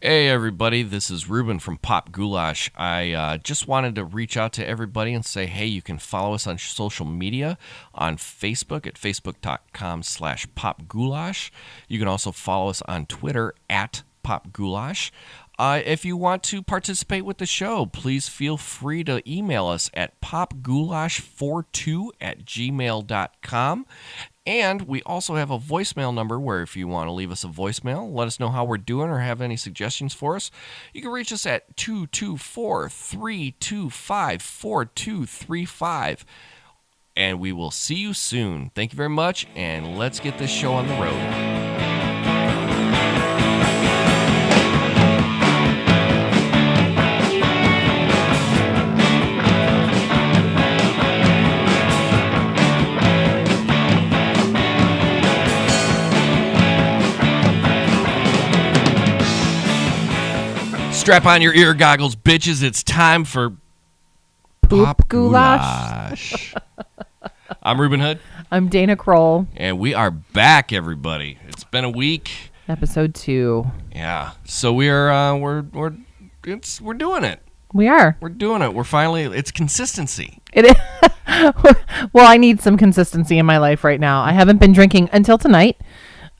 Hey everybody, this is Reuben from Pop Goulash. I just wanted to reach out to everybody and say, hey, you can follow us on social media on Facebook at facebook.com/popgoulash. You can also follow us on Twitter at Pop Goulash. If you want to participate with the show, please feel free to email us at popgoulash42@gmail.com. And we also have a voicemail number where if you want to leave us a voicemail, let us know how we're doing or have any suggestions for us, you can reach us at 224-325-4235. And we will see you soon. Thank you very much, and let's get this show on the road. Strap on your ear goggles, bitches. It's time for Pop Goulash. I'm Reuben Hood. I'm Dana Kroll. And we are back, everybody. It's been a week. Episode 2. Yeah. So we're doing it. We are. We're doing it. We're finally. It's consistency. It is. Well, I need some consistency in my life right now. I haven't been drinking until tonight.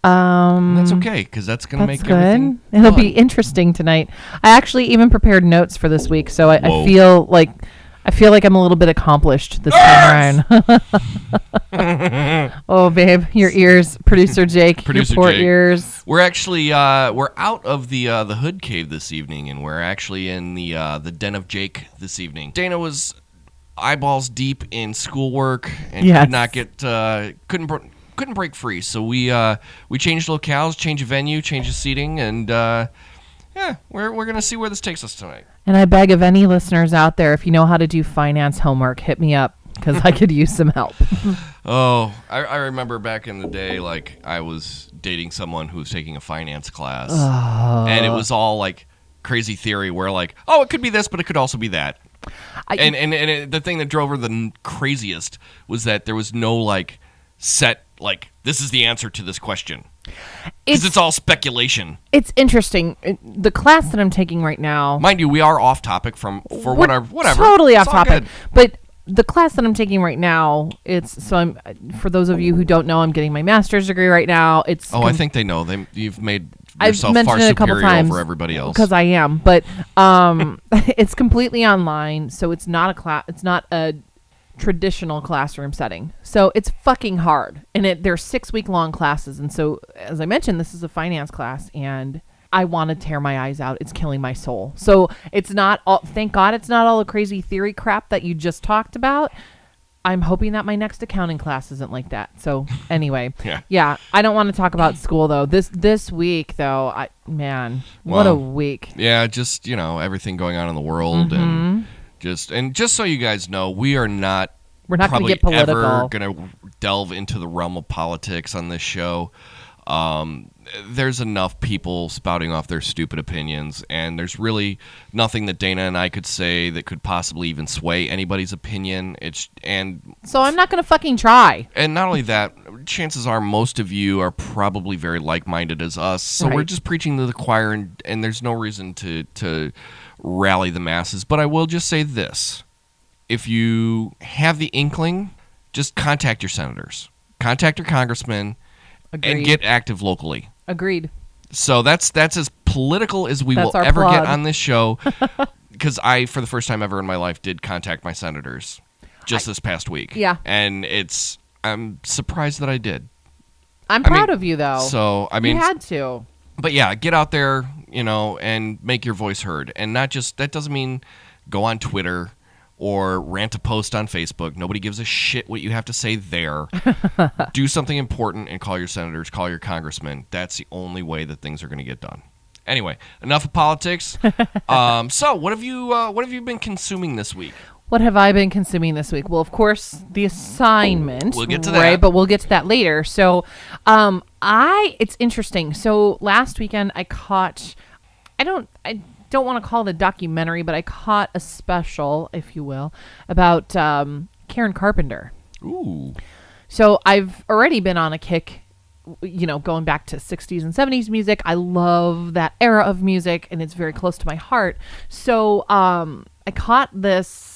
That's okay, because that's going to make everything It'll fun. be interesting tonight. I actually even prepared notes for this week, so I feel like I'm a little bit accomplished this time around. Oh, babe, your ears, producer Jake, your poor ears. We're actually we're out of the Hood Cave this evening, and we're actually in the Den of Jake this evening. Dana was eyeballs deep in schoolwork and could not get couldn't break free, so we changed locales, changed the venue, changed the seating, and we're gonna see where this takes us tonight. And I beg of any listeners out there, if you know how to do finance homework, hit me up, because I could use some help. Oh, I remember back in the day, like I was dating someone who was taking a finance class, and it was all like crazy theory where like, oh, it could be this, but it could also be that. The thing that drove her the craziest was that there was no like set, like, this is the answer to this question. Because it's all speculation. It's interesting. The class that I'm taking right now... Mind you, we are off topic whatever. Totally off topic. But the class that I'm taking right now, I'm for those of you who don't know, I'm getting my master's degree right now. I think they know. You've made yourself far superior over everybody else. Because I am. But it's completely online, so it's not a class. It's not a traditional classroom setting, so it's fucking hard, and they're 6-week-long classes. And so, as I mentioned, this is a finance class, and I want to tear my eyes out. It's killing my soul. So it's not all, thank God it's not all the crazy theory crap that you just talked about. I'm hoping that my next accounting class isn't like that. So anyway, yeah, I don't want to talk about school though. This week though, what a week. Yeah, just everything going on in the world. And just so you guys know, we're not going to get political. Ever going to delve into the realm of politics on this show. There's enough people spouting off their stupid opinions, and there's really nothing that Dana and I could say that could possibly even sway anybody's opinion. So I'm not going to fucking try. And not only that, chances are most of you are probably very like-minded as us. So We're just preaching to the choir, and there's no reason to rally the masses. But I will just say this. If you have the inkling, just contact your senators. Contact your congressmen. Agreed. And get active locally. Agreed. So that's as political as we will ever get on this show. Because I, for the first time ever in my life, did contact my senators just this past week. Yeah. And I'm surprised that I did. I'm proud of you, though. So, you had to. But yeah, get out there, and make your voice heard. And not just, that doesn't mean go on Twitter or rant a post on Facebook. Nobody gives a shit what you have to say there. Do something important and call your senators, call your congressmen. That's the only way that things are going to get done. Anyway, enough of politics. So, what have you been consuming this week? What have I been consuming this week? Well, of course, the assignment. We'll get to that. Right, but we'll get to that later. So, it's interesting. So, last weekend I caught, I don't want to call it a documentary, but I caught a special, if you will, about Karen Carpenter. Ooh. So I've already been on a kick going back to 60s and 70s music. I love that era of music, and it's very close to my heart. So I caught this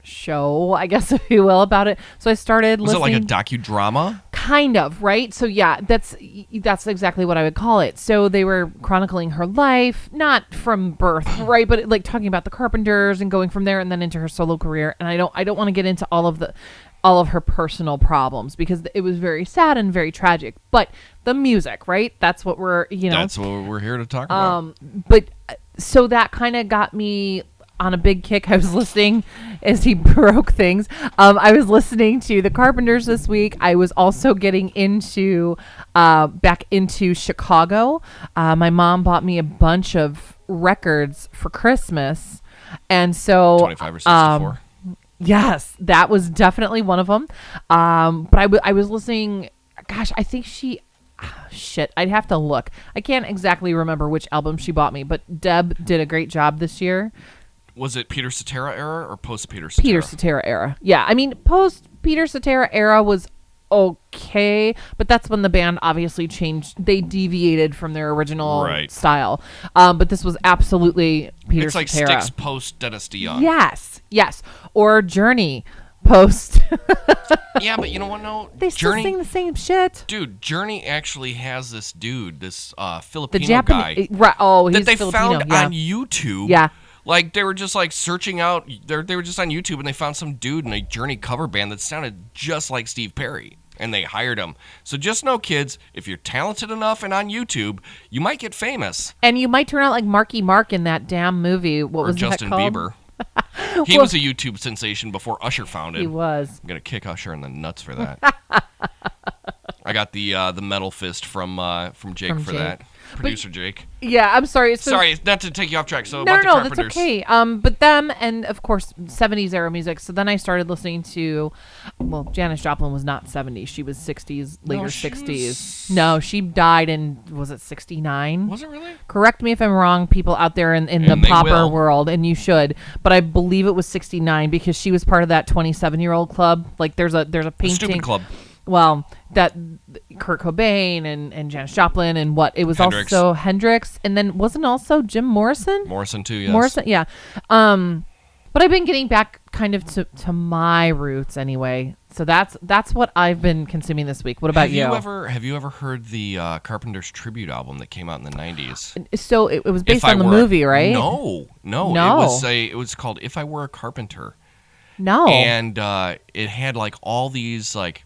show, I guess, if you will, about it. So I started listening. Was it like a docudrama? Kind of, right? So yeah, that's exactly what I would call it. So they were chronicling her life, not from birth, right? But like talking about the Carpenters and going from there and then into her solo career. And I don't want to get into all of her personal problems because it was very sad and very tragic. But the music, right? That's what we're That's what we're here to talk about. But so that kind of got me on a big kick. I was listening as he broke things. I was listening to the Carpenters this week. I was also getting into back into Chicago. My mom bought me a bunch of records for Christmas, and so 25 or 64. Yes, that was definitely one of them. But I was listening. Gosh, I think shit, I'd have to look. I can't exactly remember which album she bought me, but Deb did a great job this year. Was it Peter Cetera era or post Peter Cetera? Peter Cetera era. Yeah, I mean, post Peter Cetera era was okay, but that's when the band obviously changed. They deviated from their original style. But this was absolutely Peter Cetera. It's like Styx post Dennis DeYoung. Yes. Or Journey post. Yeah, but you know what? No, they still sing the same shit. Dude, Journey actually has this dude, this Filipino Japanese guy, right? Oh, he's that they Filipino, found on YouTube. Yeah. Like, they were just, like, searching out, they were just on YouTube, and they found some dude in a Journey cover band that sounded just like Steve Perry, and they hired him. So just know, kids, if you're talented enough and on YouTube, you might get famous. And you might turn out like Marky Mark in that damn movie. What was Justin that called? Bieber. He was a YouTube sensation before Usher found him. He was. I'm going to kick Usher in the nuts for that. I got the metal fist from Jake for that. Producer Jake. Yeah, I'm sorry. Sorry, not to take you off track. So no, about the Carpenters. That's okay. But them and of course 70s era music. So then I started listening to, well, Janis Joplin was not 70s. She was 60s, later 60s. No, she died in, was it 69? Was it really? Correct me if I'm wrong, people out there in the popper world, and you should. But I believe it was 69 because she was part of that 27-year-old club. Like there's a painting. Stupid club. Well, that Kurt Cobain and Janis Joplin and what it was Hendrix. Also Hendrix, and then wasn't also Jim Morrison? Morrison too, yes. Morrison, yeah. But I've been getting back kind of to my roots anyway. So that's what I've been consuming this week. What about you? Have you ever heard the Carpenters tribute album that came out in the 90s? So it was based on the movie, right? No. It was called If I Were a Carpenter. No. And it had like all these like,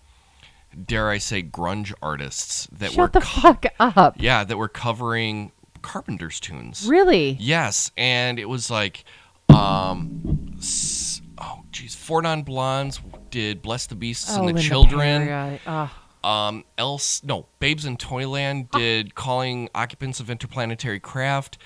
dare I say, grunge artists that Shut the fuck up. Yeah, that were covering Carpenters tunes. Really? Yes, and it was like, Four Non Blondes did "Bless the Beasts and the Linda Children." Perry, Babes in Toyland did "Calling Occupants of Interplanetary Craft."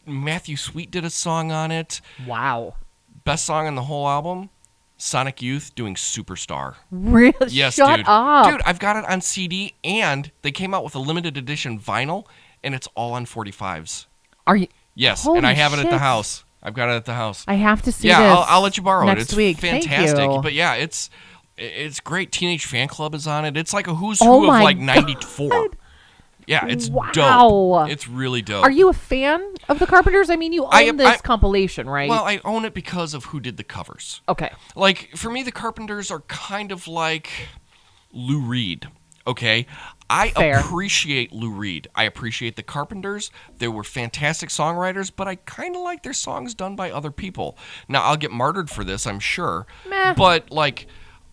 Matthew Sweet did a song on it. Wow. Best song on the whole album. Sonic Youth doing Superstar. Really? Yes, Shut dude. up. Dude, I've got it on CD, and they came out with a limited edition vinyl, and it's all on 45s. Are you? Yes, Holy and I have it at the shit. house. I've got it at the house. I have to see this. Yeah, I'll let you borrow next it. It's week. fantastic. Thank you. But yeah, it's great. Teenage Fan Club is on it. It's like a who's Oh who my of like God. 94. Yeah, it's Wow. dope. It's really dope. Are you a fan of the Carpenters? I mean, you own this compilation, right? Well, I own it because of who did the covers. Okay. Like, for me, the Carpenters are kind of like Lou Reed, okay? Fair. Appreciate Lou Reed. I appreciate the Carpenters. They were fantastic songwriters, but I kind of like their songs done by other people. Now, I'll get martyred for this, I'm sure. Meh. But, like,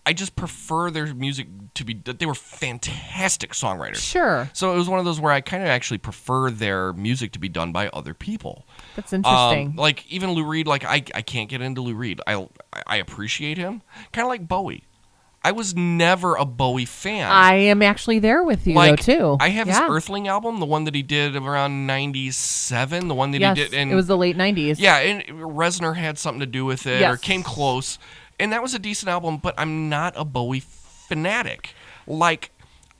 I just prefer their music to be... They were fantastic songwriters. Sure. So it was one of those where I kind of actually prefer their music to be done by other people. That's interesting. Like, even Lou Reed, like, I can't get into Lou Reed. I appreciate him. Kind of like Bowie. I was never a Bowie fan. I am actually there with you, though, too. I have his Earthling album, the one that he did around 97, the one that yes, he did... And it was the late 90s. Yeah, and Reznor had something to do with it, or came close. And that was a decent album, but I'm not a Bowie fanatic. Like,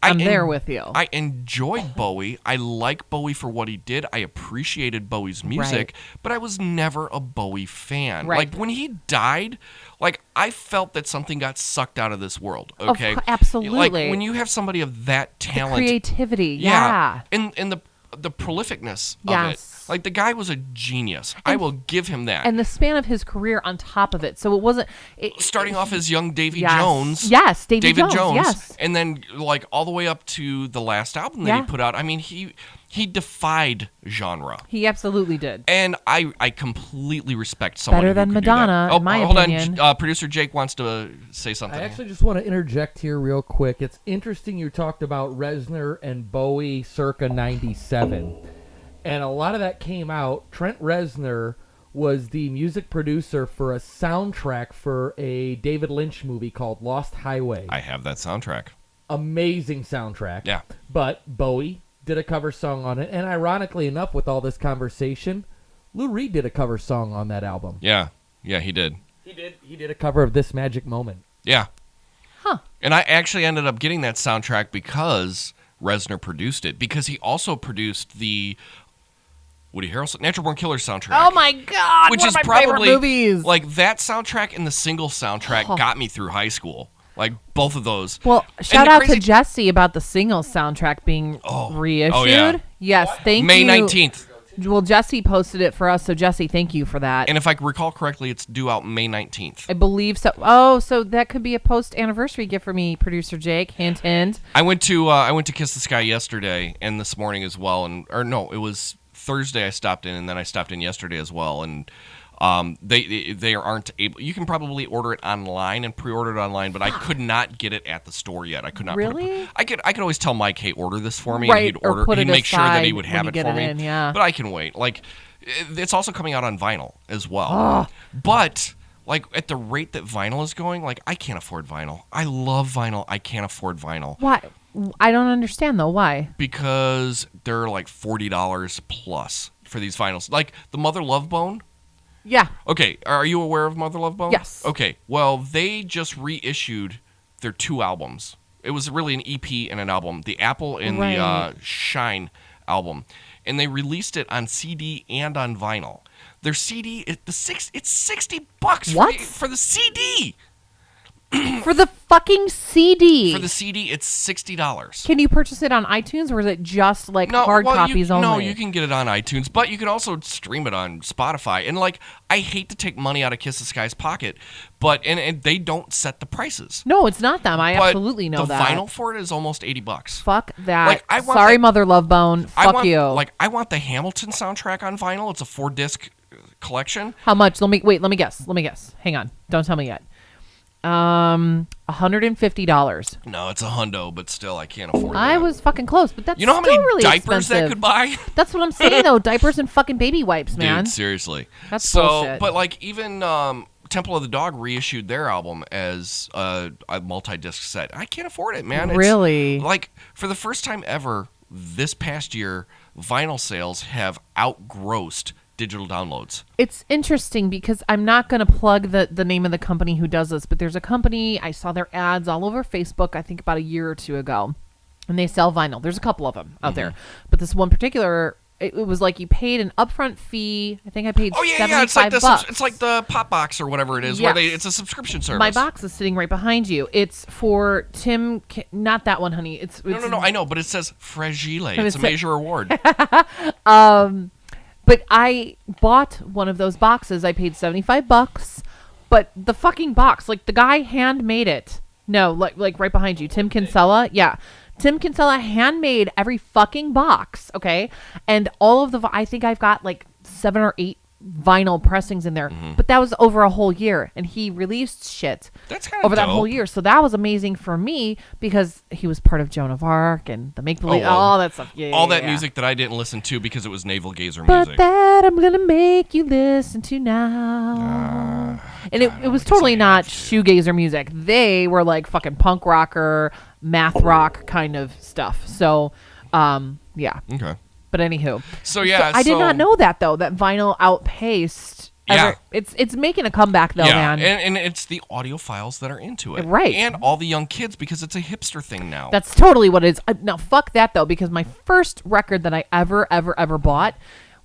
I'm there with you. I enjoyed Bowie. I like Bowie for what he did. I appreciated Bowie's music, but I was never a Bowie fan. Right. Like, when he died, like, I felt that something got sucked out of this world, okay? Absolutely. Like, when you have somebody of that talent. The creativity, yeah. And the prolificness of Yes. it. Like, the guy was a genius. I will give him that. And the span of his career on top of it. So it wasn't... Starting off as young Davy yes. Jones. Yes, David Jones, yes. And then, like, all the way up to the last album that he put out. I mean, he defied genre. He absolutely did. And I completely respect someone Better who than could do that. Madonna, in my opinion. Hold on. Producer Jake wants to say something. I actually just want to interject here real quick. It's interesting you talked about Reznor and Bowie circa 97. And a lot of that came out. Trent Reznor was the music producer for a soundtrack for a David Lynch movie called Lost Highway. I have that soundtrack. Amazing soundtrack. Yeah. But Bowie did a cover song on it. And ironically enough, with all this conversation, Lou Reed did a cover song on that album. Yeah. Yeah, he did. He did a cover of This Magic Moment. Yeah. Huh. And I actually ended up getting that soundtrack because Reznor produced it. Because he also produced the Woody Harrelson Natural Born Killers soundtrack. Oh my God! Which one is of my probably favorite movies. like that soundtrack and the single soundtrack got me through high school. Like both of those. Well, shout out to Jesse about the single soundtrack being reissued. Oh, yeah. Yes, thank May you. May 19th. Well, Jesse posted it for us, so Jesse, thank you for that. And if I recall correctly, it's due out May 19th. I believe so. Oh, so that could be a post-anniversary gift for me, producer Jake. Hint, hint. I went to Kiss the Sky yesterday and this morning as well, it was Thursday I stopped in, and then I stopped in yesterday as well, and they aren't able. You can probably order it online and pre-order it online, but I could not get it at the store yet. I could not. Really? I could always tell Mike, hey, order this for me, right, and he'd order. Or he'd make sure that he would have it for me. In, yeah. But I can wait. Like, it's also coming out on vinyl as well. But like at the rate that vinyl is going, like I can't afford vinyl. I love vinyl. I can't afford vinyl. Why? I don't understand though. Why? Because they're like $40 plus for these vinyls. Like the Mother Love Bone. Yeah. Okay, are you aware of Mother Love Bone? Yes. Okay, well, they just reissued their 2 albums. It was really an EP and an album. The Apple and the Shine album. And they released it on CD and on vinyl. Their CD, it's $60 what? For the CD. For the fucking CD. For the CD, it's $60. Can you purchase it on iTunes, or is it just like hard copies only? No, you can get it on iTunes, but you can also stream it on Spotify. And like, I hate to take money out of Kiss the Sky's pocket, but and they don't set the prices. No, it's not them. I absolutely know the that. The vinyl for it is almost $80. Fuck that. Like, Sorry, Mother Love Bone. Fuck you. Like, I want the Hamilton soundtrack on vinyl. It's a 4-disc collection. How much? Let me guess. Hang on. Don't tell me yet. $150. No, it's a hundo, but still, I can't afford it. I was fucking close, but that's you know how many really diapers expensive. that could buy? That's what I'm saying, though. Diapers and fucking baby wipes, man. Dude, seriously. That's bullshit. But like even Temple of the Dog reissued their album as a multi-disc set. I can't afford it, man. Really? It's, like for the first time ever this past year, vinyl sales have outgrossed digital downloads. It's interesting because I'm not going to plug the name of the company who does this, but there's a company, I saw their ads all over Facebook, I think about a year or two ago, and they sell vinyl. There's a couple of them out there, but this one particular, it was like you paid an upfront fee. I think I paid $75. It's like the Pop Box or whatever it is, yes. where it's a subscription service. My box is sitting right behind you. It's for Tim, not that one, honey. It's no, I know, but it says Fragile. It's a major award. But I bought one of those boxes. I paid $75, but the fucking box, like the guy handmade it. No, like right behind you, Tim Kinsella. Yeah, Tim Kinsella handmade every fucking box. Okay, and all of I think I've got like 7 or 8 vinyl pressings in there, but that was over a whole year, and he released shit over that whole year. So that was amazing for me because he was part of Joan of Arc and the Make Believe, all that stuff. All that music that I didn't listen to because it was navel gazer but music. That I'm gonna make you listen to now. And it was totally not shoegazer music. They were like fucking punk rocker, math rock kind of stuff. So, yeah. Okay. But anywho. So yeah, I did not know that though. That vinyl outpaced Yeah. It's making a comeback though, man. And it's the audiophiles that are into it. Right. And all the young kids, because it's a hipster thing now. That's totally what it is. Now, fuck that, though, because my first record that I ever bought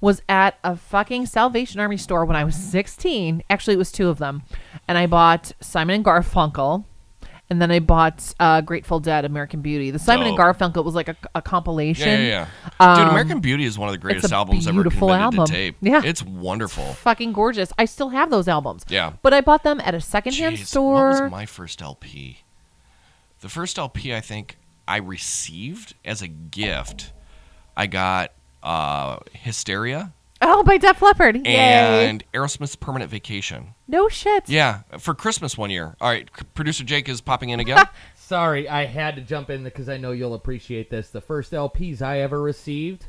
was at a fucking Salvation Army store when I was 16. Actually, it was two of them. And I bought Simon and Garfunkel, and then I bought Grateful Dead, American Beauty. The Simon and Garfunkel was like a compilation. Yeah. Dude, American Beauty is one of the greatest albums ever committed to tape. Yeah. It's wonderful. Fucking gorgeous. I still have those albums. Yeah. But I bought them at a secondhand store. What was my first LP? The first LP I think I received as a gift, I got Hysteria. Oh, by Def Leppard. Yay. And Aerosmith's Permanent Vacation. No shit. Yeah, for Christmas one year. All right, producer Jake is popping in again. Sorry, I had to jump in because I know you'll appreciate this. The first LPs I ever received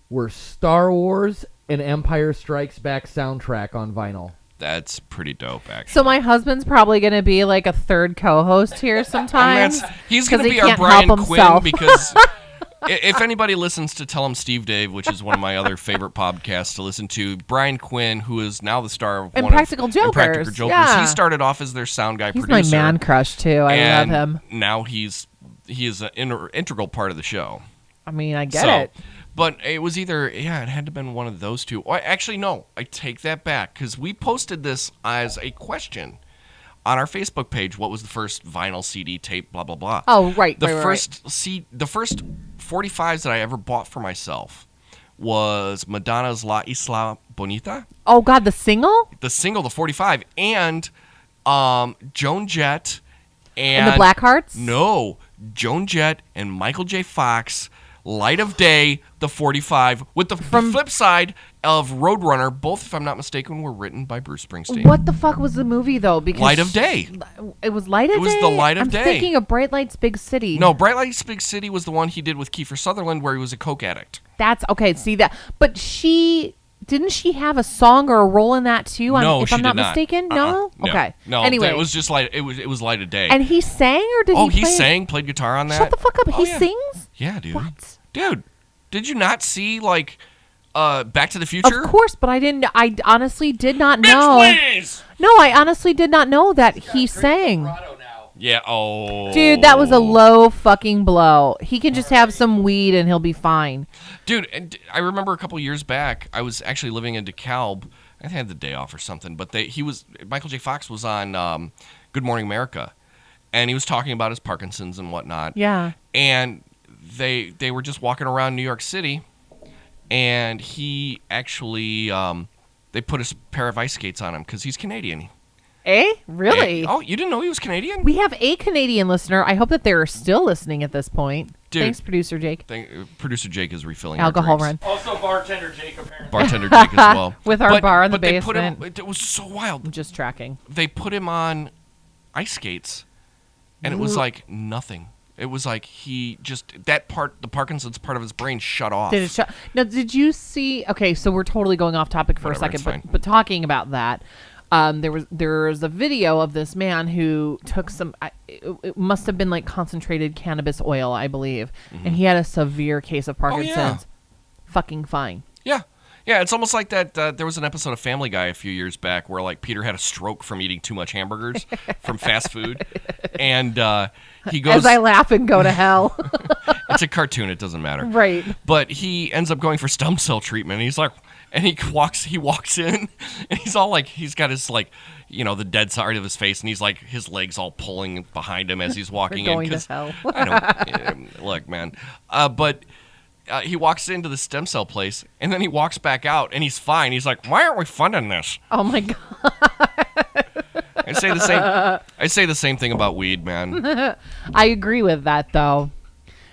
were Star Wars and Empire Strikes Back soundtrack on vinyl. That's pretty dope, actually. So my husband's probably going to be like a third co-host here sometimes. He's going to be our Brian Quinn because if anybody listens to Tell 'em Steve Dave, which is one of my other favorite podcasts to listen to, Brian Quinn, who is now the star of Impractical Jokers. Yeah. He started off as their sound guy producer. He's my man crush too. I love him. Now he is an integral part of the show. I mean, I get it. But it was either, it had to have been one of those two. Actually, no, I take that back because we posted this as a question on our Facebook page. What was the first vinyl CD tape, blah, blah, blah. Oh, right. The first 45s that I ever bought for myself was Madonna's La Isla Bonita. Oh, God, the single? The single, the 45. And Joan Jett and the Blackhearts? No, Joan Jett and Michael J. Fox, Light of Day, the 45, with the flip side of Roadrunner. Both, if I'm not mistaken, were written by Bruce Springsteen. What the fuck was the movie, though? Because Light of Day. It was Light of Day? It was the Light of I'm Day. thinking of Bright Lights, Big City. No, Bright Lights, Big City was the one he did with Kiefer Sutherland where he was a coke addict. That's, okay, see that. But didn't she have a song or a role in that, too? No, if she I'm not did not. mistaken? No? Okay. No, anyway. it was just it was Light of Day. And he sang, or did he play? He sang, played guitar on that. Shut the fuck up. He sings? Yeah, dude. What? Dude, did you not see, Back to the Future? Of course, but I honestly did not Bitch, know. please! No, I honestly did not know that he sang. Yeah, oh. Dude, that was a low fucking blow. He can just have some weed and he'll be fine. Dude, and I remember a couple years back, I was actually living in DeKalb. I had the day off or something, but Michael J. Fox was on Good Morning America, and he was talking about his Parkinson's and whatnot. Yeah. And they were just walking around New York City, and he actually they put a pair of ice skates on him because he's Canadian. Eh? Really? Oh, you didn't know he was Canadian? We have a Canadian listener. I hope that they're still listening at this point. Dude, thanks, Producer Jake. Producer Jake is refilling alcohol our drinks. run. Also, Bartender Jake, apparently. Bartender Jake as well. With our bar in the basement. It was so wild. I'm just tracking. They put him on ice skates, and it was like nothing. It was like he just, the Parkinson's part of his brain shut off. Did it shut? Now, did you see? Okay, so we're totally going off topic for a second, but talking about that, there was a video of this man who took some. It must have been like concentrated cannabis oil, I believe, and he had a severe case of Parkinson's. Oh, yeah. Fucking fine. Yeah. Yeah, it's almost like that. There was an episode of Family Guy a few years back where Peter had a stroke from eating too much hamburgers from fast food, and he goes. As I laugh and go to hell. It's a cartoon; it doesn't matter. Right. But he ends up going for stem cell treatment. And he's like, and he walks in, and he's all like, he's got his the dead side of his face, and he's like, his legs all pulling behind him as he's walking We're going in. to hell. I don't look, man, but. He walks into the stem cell place, and then he walks back out, and he's fine. He's like, "Why aren't we funding this?" Oh my god! I say the same thing about weed, man. I agree with that, though.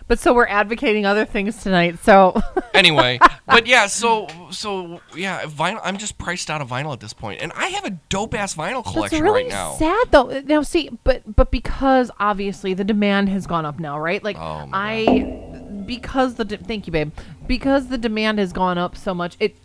But so we're advocating other things tonight. So anyway, but yeah, so yeah, vinyl. I'm just priced out of vinyl at this point, and I have a dope ass vinyl collection really right now. Sad though. Now see, but because obviously the demand has gone up now, right? Like thank you, babe. Because the demand has gone up so much, it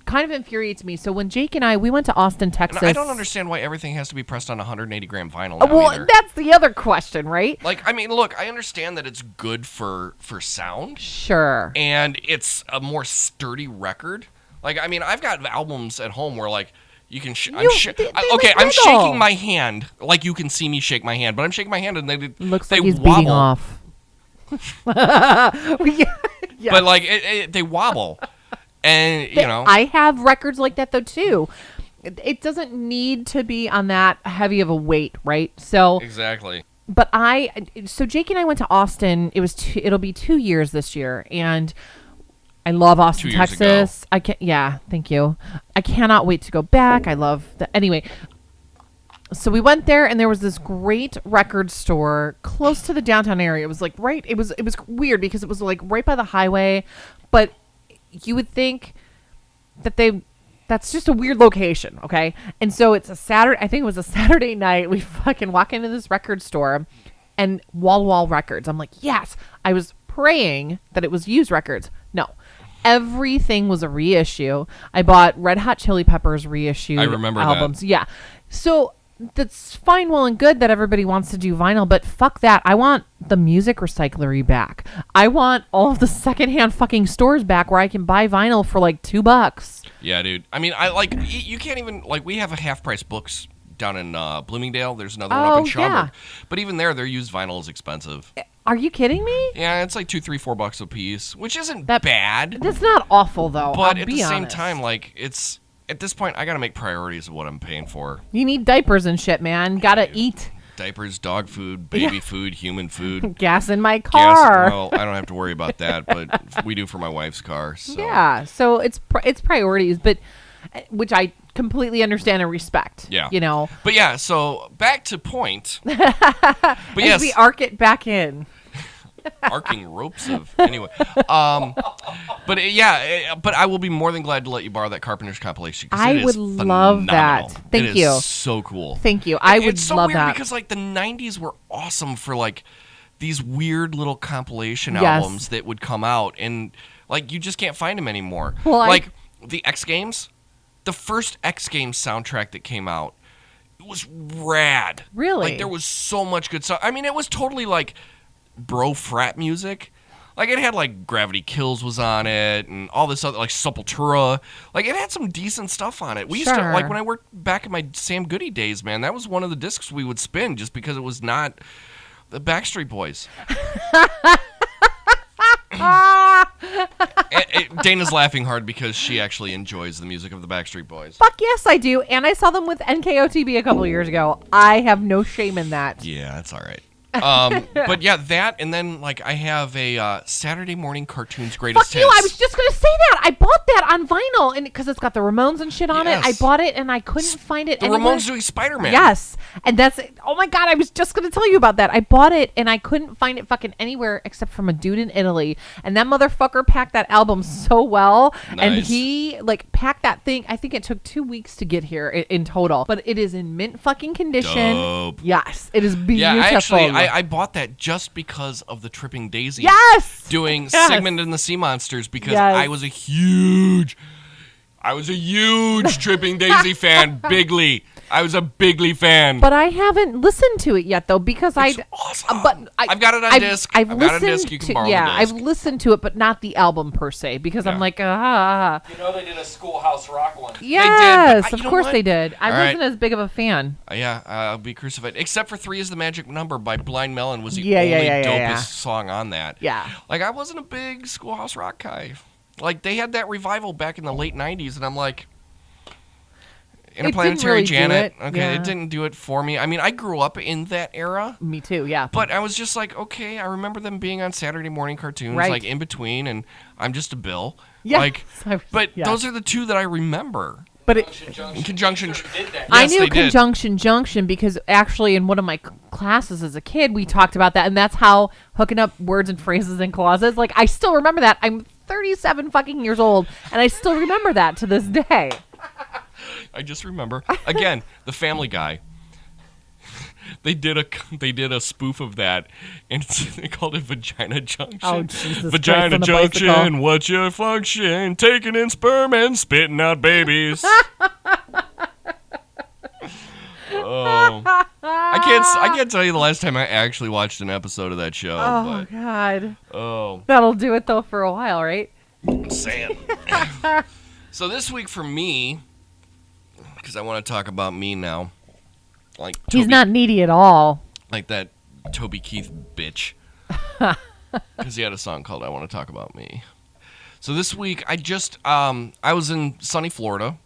kind of infuriates me. So when Jake and we went to Austin, Texas. And I don't understand why everything has to be pressed on 180 gram vinyl now either. That's the other question, right? I mean, look, I understand that it's good for sound. Sure. And it's a more sturdy record. Like, I mean, I've got albums at home where, like, you can... They I'm wiggle. shaking my hand. Like, you can see me shake my hand. But I'm shaking my hand, and Looks they like he's wobble. beating off. Yes. But, like, they wobble. And, you know... I have records like that, though, too. It doesn't need to be on that heavy of a weight, right? So... Exactly. But so Jake and I went to Austin. It'll be 2 years this year, and I love Austin, 2 years Texas. Thank you. I cannot wait to go back. I love anyway. So we went there, and there was this great record store close to the downtown area. It was like it was weird because it was like right by the highway, but you would think that that's just a weird location, okay? And so it's a Saturday, I think it was a Saturday night. We fucking walk into this record store and wall-to-wall records. I'm like, yes. I was praying that it was used records. No. Everything was a reissue. I bought Red Hot Chili Peppers reissued I remember albums. that. Yeah. So that's fine, well, and good that everybody wants to do vinyl, but fuck that. I want the music recyclery back. I want all of the secondhand fucking stores back where I can buy vinyl for like $2. Yeah, dude. I mean, you can't even, like, we have a half-price books down in Bloomingdale. There's another one up in Schaumburg. Yeah. But even there, their used vinyl is expensive. Are you kidding me? Yeah, it's like $2, $3, $4 a piece, which isn't bad. That's not awful, though. But at the same time, like, it's... At this point, I gotta make priorities of what I'm paying for. You need diapers and shit, man. Gotta eat. Diapers, dog food, baby food, human food. Gas in my car. Well, I don't have to worry about that, but we do for my wife's car. So. Yeah, so it's priorities, but which I completely understand and respect. Yeah, you know. But yeah, so back to point. But as we arc it back in. Arcing ropes of anyway. But I will be more than glad to let you borrow that Carpenter's compilation. I would love that. Thank you. So cool. Thank you. I would it's so love weird that because like the '90s were awesome for like these weird little compilation Yes. albums that would come out, and like you just can't find them anymore. Well, like the X Games, the first X Games soundtrack that came out, it was rad. Really? Like there was so much good stuff. I mean, it was totally like bro frat music. Like it had like Gravity Kills was on it and all this other like Sepultura. Like it had some decent stuff on it. We used to like when I worked back in my Sam Goody days, man, that was one of the discs we would spin just because it was not the Backstreet Boys. Dana's laughing hard because she actually enjoys the music of the Backstreet Boys. Fuck yes, I do. And I saw them with NKOTB a couple of years ago. I have no shame in that. Yeah, that's all right. But yeah, that, and then like I have a Saturday Morning Cartoons Greatest Hits. Fuck you! I was just gonna say that. I bought that on vinyl, and because it's got the Ramones and shit on it, I bought it and I couldn't find it. The anywhere. Ramones doing Spider-Man. Yes, and that's oh my god! I was just gonna tell you about that. I bought it and I couldn't find it fucking anywhere except from a dude in Italy, and that motherfucker packed that album so well, and he like packed that thing. I think it took 2 weeks to get here in total, but it is in mint fucking condition. Dope. Yes, it is beautiful. Yeah, I bought that just because of the Tripping Daisy. Yes, doing Sigmund and the Sea Monsters because I was a huge Tripping Daisy fan. Bigly. I was a Bigly fan. But I haven't listened to it yet, though, because it's awesome. But I've got it on disc. I've got it on disc. You can borrow the disc. I've listened to it, but not the album per se, because I'm like, You know they did a Schoolhouse Rock one. Yes, they did, of course they did. I wasn't as big of a fan. I'll be crucified. Except for 3 is the Magic Number by Blind Melon was the only dopest song on that. Yeah. Like, I wasn't a big Schoolhouse Rock guy. Like, they had that revival back in the late 90s, and I'm like... Interplanetary Janet. It didn't do it for me. I mean, I grew up in that era. Me too, yeah. But I was just like, okay, I remember them being on Saturday morning cartoons, like in between, and I'm just a Bill. Yeah. Like, but those are the two that I remember. But Conjunction. I knew Conjunction Junction because actually in one of my classes as a kid, we talked about that, and that's how hooking up words and phrases in clauses. Like, I still remember that. I'm 37 fucking years old, and I still remember that to this day. I just remember again the Family Guy. They did a spoof of that, and they called it Vagina Junction. Oh Jesus! Vagina Junction, what's your function? Taking in sperm and spitting out babies. Oh, I can't tell you the last time I actually watched an episode of that show. Oh God! Oh, that'll do it though for a while, right? I'm saying. So this week for me, because I want to talk about me now, like He's not needy at all. like that Toby Keith bitch, because he had a song called "I Want to Talk About Me." So this week, I was in sunny Florida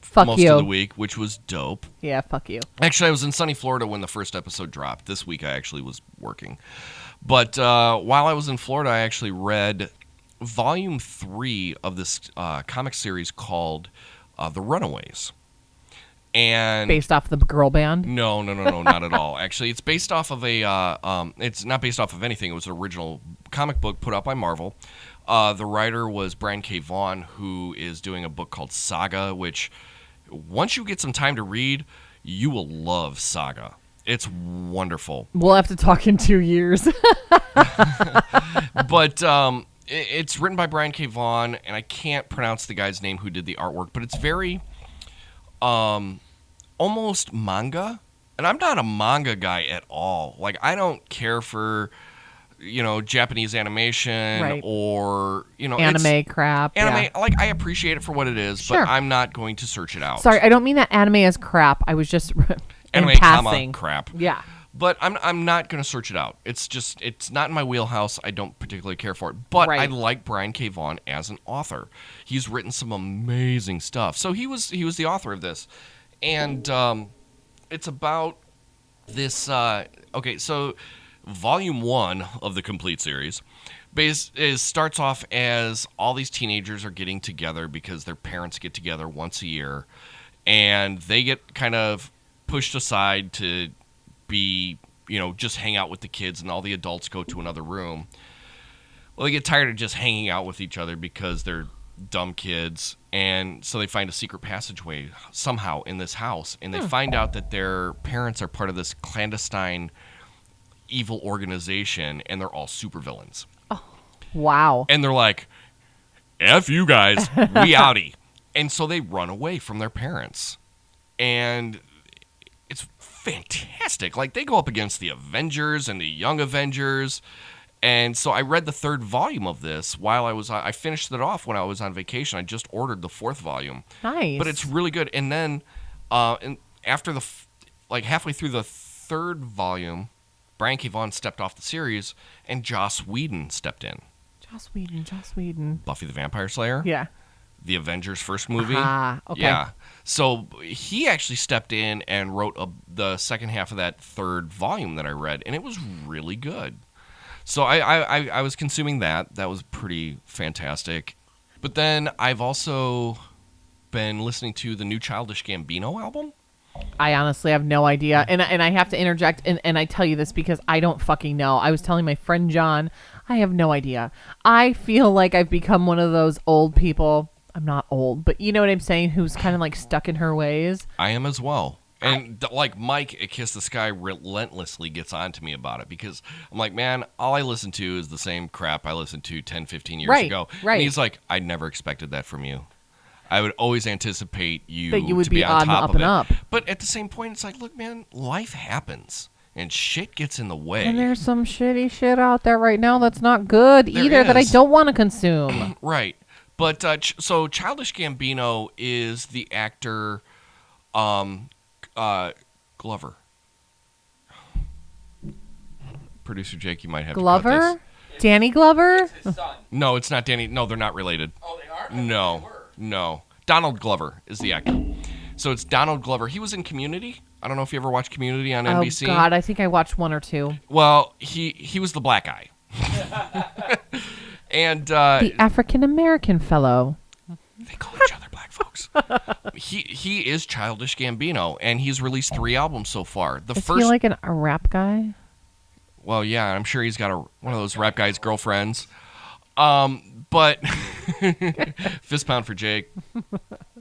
Fuck most you. of the week, which was dope. Yeah, fuck you. Actually, I was in sunny Florida when the first episode dropped. This week, I actually was working. But while I was in Florida, I actually read Volume 3 of this comic series called The Runaways. And Based off the girl band. no, not at all. Actually, it's based off of it's not based off of anything. It was an original comic book put out by Marvel. The writer was Brian K. Vaughan, who is doing a book called Saga, which once you get some time to read, you will love Saga. It's wonderful. We'll have to talk in 2 years. But it's written by Brian K. Vaughan, and I can't pronounce the guy's name who did the artwork, but it's very almost manga. And I'm not a manga guy at all. Like, I don't care for, Japanese animation Right. or, Anime crap. Anime, yeah. like, I appreciate it for what it is, Sure. but I'm not going to search it out. Sorry, I don't mean that anime as crap. I was just Anime, in passing. crap. Yeah. But I'm not going to search it out. It's not in my wheelhouse. I don't particularly care for it. But Right. I like Brian K. Vaughan as an author. He's written some amazing stuff. So he was the author of this. And it's about this okay, so Volume 1 of the complete series starts off as all these teenagers are getting together because their parents get together once a year, and they get kind of pushed aside to be, just hang out with the kids, and all the adults go to another room. Well, they get tired of just hanging out with each other because they're dumb kids, and so they find a secret passageway somehow in this house, and they find out that their parents are part of this clandestine evil organization, and they're all supervillains. Wow. And they're like, F you guys, we outie. And so they run away from their parents. And it's fantastic. Like, they go up against the Avengers and the Young Avengers. And so I read the 3rd volume of this while I finished it off when I was on vacation. I just ordered the 4th volume. Nice. But it's really good. And then after halfway through the 3rd volume, Brian K. Vaughan stepped off the series, and Joss Whedon stepped in. Joss Whedon. Buffy the Vampire Slayer. Yeah. The Avengers first movie. Ah, okay. Yeah. So he actually stepped in and wrote the second half of that 3rd volume that I read, and it was really good. So I was consuming that. That was pretty fantastic. But then I've also been listening to the new Childish Gambino album. I honestly have no idea. And I have to interject, and I tell you this because I don't fucking know. I was telling my friend John, I have no idea. I feel like I've become one of those old people. I'm not old, but you know what I'm saying, who's kind of like stuck in her ways. I am as well. And like Mike at Kiss the Sky relentlessly gets on to me about it, because I'm like, man, all I listen to is the same crap I listened to 10, 15 years ago. Right. And he's like, I never expected that from you. I would always anticipate you, That you would to be be on on the top up of and it. up. But at the same point, it's like, look, man, life happens and shit gets in the way. And there's some shitty shit out there right now that's not good There either that I is. don't want to consume. Right. But so Childish Gambino is the actor Glover. Producer Jake, you might have to cut Glover? this. Danny Glover? It's his son. No, it's not Danny. No, they're not related. Oh, they are? No. Donald Glover is the actor. So it's Donald Glover. He was in Community. I don't know if you ever watched Community on NBC. Oh, God. I think I watched 1 or 2. Well, he was the black guy. And The African-American fellow. they call each other black folks. He is Childish Gambino, and he's released 3 albums so far. The Is first, he like a rap guy? well, yeah, I'm sure he's got one of those rap guys' girlfriends. But fist pound for Jake.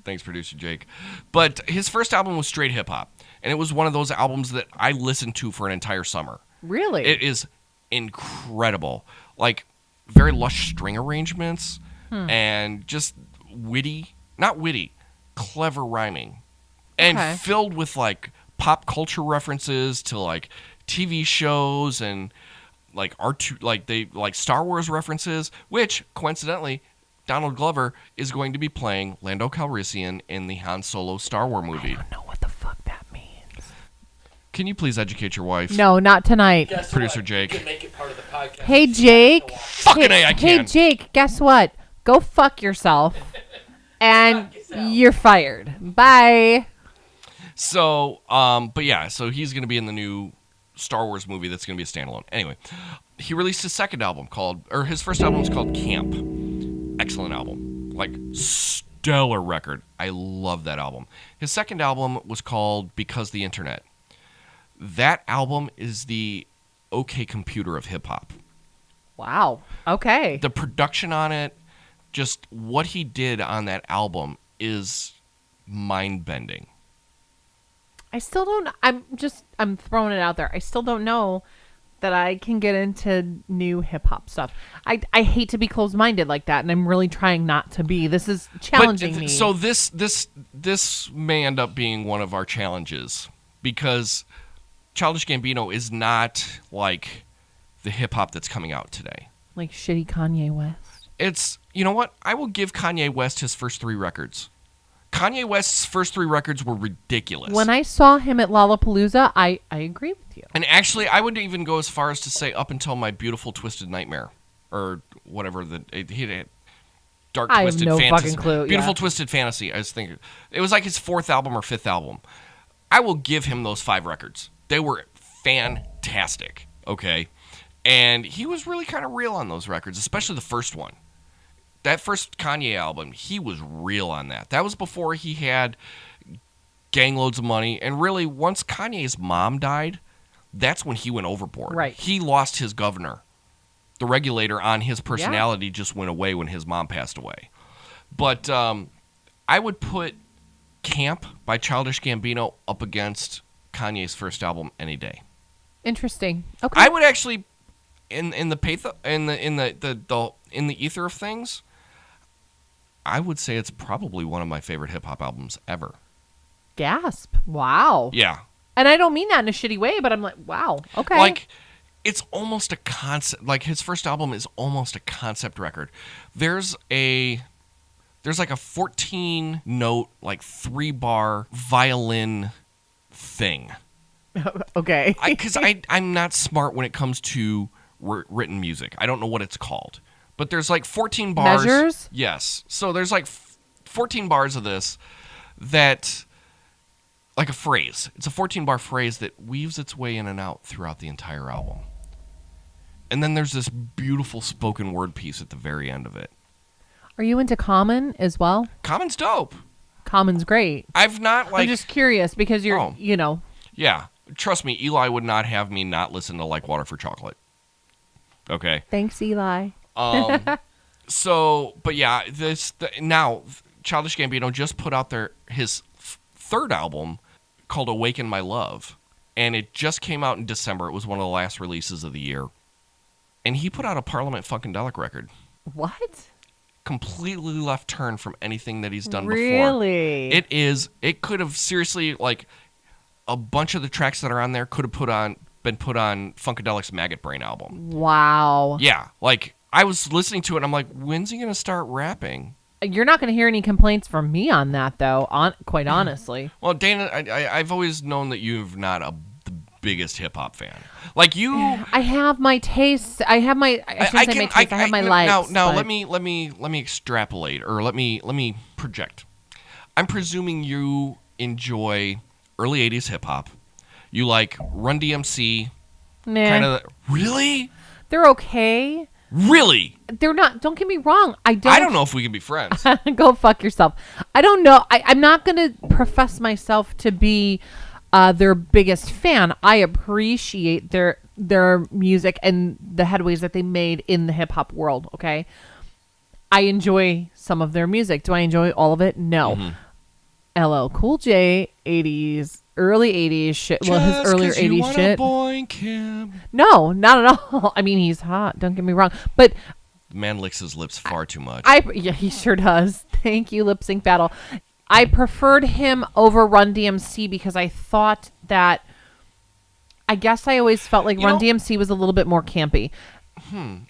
Thanks, producer Jake. But his first album was straight hip hop, and it was one of those albums that I listened to for an entire summer. Really? It is incredible. Like, very lush string arrangements and just not witty, clever rhyming. And Okay. filled with like pop culture references to like TV shows and like R2, like Star Wars references, which coincidentally Donald Glover is going to be playing Lando Calrissian in the Han Solo Star Wars movie. I don't know what the fuck that means. Can you please educate your wife? No, not tonight. Guess Producer what? Jake. You can make it part of the podcast. Hey, Jake. Fucking A, I Hey, can. Jake, guess what? Go fuck yourself. And you're fired. Bye. So, but yeah, so he's going to be in the new Star Wars movie that's going to be a standalone. Anyway, he released his second album his first album was called Camp. Excellent album. Like, stellar record. I love that album. His second album was called Because the Internet. That album is the OK Computer of hip-hop. Wow. Okay. The production on it, just what he did on that album is mind-bending. I still don't. I'm throwing it out there. I still don't know that I can get into new hip hop stuff. I hate to be closed minded like that, and I'm really trying not to be. This is challenging me. So this may end up being one of our challenges because Childish Gambino is not like the hip hop that's coming out today. Like shitty Kanye West. It's, you know what? I will give Kanye West his first 3 records. Kanye West's first 3 records were ridiculous. When I saw him at Lollapalooza, I agree with you. And actually, I would even go as far as to say up until My Beautiful Twisted Nightmare, or whatever he had. Dark I have Twisted no Fantasy. fucking clue, Beautiful yeah. Twisted Fantasy. I was thinking it was like his 4th album or 5th album. I will give him those 5 records. They were fantastic. Okay, and he was really kind of real on those records, especially the first one. That first Kanye album, he was real on that. That was before he had gang loads of money. And really, once Kanye's mom died, that's when he went overboard. Right. He lost his governor. The regulator on his personality just went away when his mom passed away. But I would put Camp by Childish Gambino up against Kanye's first album any day. Interesting. Okay. I would actually, in the ether of things, I would say it's probably one of my favorite hip hop albums ever. Gasp. Wow. Yeah. And I don't mean that in a shitty way, but I'm like, wow. Okay. Like, it's almost a concept. Like, his first album is almost a concept record. There's like a 14-note, like 3-bar violin thing. Okay. Because I'm not smart when it comes to written music. I don't know what it's called. But there's like 14 bars. Measures? Yes. So there's like 14 bars of this that, like a phrase. It's a 14-bar phrase that weaves its way in and out throughout the entire album. And then there's this beautiful spoken word piece at the very end of it. Are you into Common as well? Common's dope. Common's great. I've not like... I'm just curious because you're, you know. Yeah. Trust me, Eli would not have me not listen to Like Water for Chocolate. Okay? Thanks, Eli. So, but yeah, now Childish Gambino just put out his 3rd album called Awaken My Love, and it just came out in December. It was one of the last releases of the year, and he put out a Parliament Funkadelic record. What? Completely left turn from anything that he's done before. Really? It could have seriously, like, a bunch of the tracks that are on there could have been put on Funkadelic's Maggot Brain album. Wow. Yeah, like, I was listening to it, and I'm like, when's he going to start rapping? You're not going to hear any complaints from me on that, though, quite honestly. Well, Dana, I've always known that you're not the biggest hip-hop fan. Like, you... I have my tastes. I have my... I shouldn't say my tastes. I have my likes. Now but... let me extrapolate, or let me project. I'm presuming you enjoy early 80s hip-hop. You like Run DMC. Nah. Kind of... Really? They're okay. Really? They're not. Don't get me wrong. I don't know if we can be friends. Go fuck yourself. I don't know. I'm not going to profess myself to be their biggest fan. I appreciate their music and the headways that they made in the hip hop world. Okay. I enjoy some of their music. Do I enjoy all of it? No. Mm-hmm. LL Cool J, 80s, early 80s shit. Well, his earlier 80s shit. Boink him. No, not at all. I mean, he's hot. Don't get me wrong. But the man licks his lips far too much. Yeah, he sure does. Thank you, Lip Sync Battle. I preferred him over Run DMC because I thought that... I guess I always felt like Run DMC was a little bit more campy.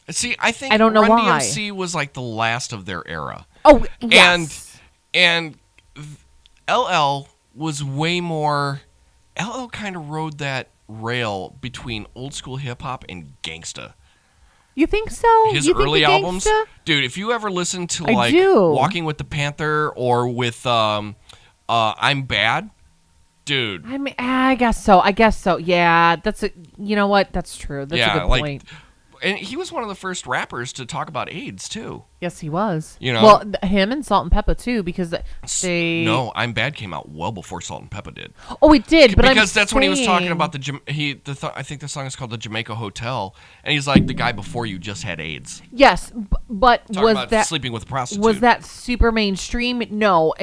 See, I think I don't know Run why. DMC was like the last of their era. Oh, yes. And LL was way more. LL kind of rode that rail between old school hip hop and gangsta. You think so? His you think early the albums, gangsta? dude. If you ever listen to I like do. Walking with the Panther or with I'm Bad, dude. I mean, I guess so. Yeah, you know what? That's true. That's a good point. And he was one of the first rappers to talk about AIDS too. Yes, he was. You know? Well, him and Salt and Pepper too, because they. No, I'm Bad came out well before Salt and Pepper did. Oh, it did, but because that's when he was talking saying- about I think the song is called the Jamaica Hotel, and he's like, the guy before you just had AIDS. Yes, but Talking was about that sleeping with a prostitute? was that super mainstream? No,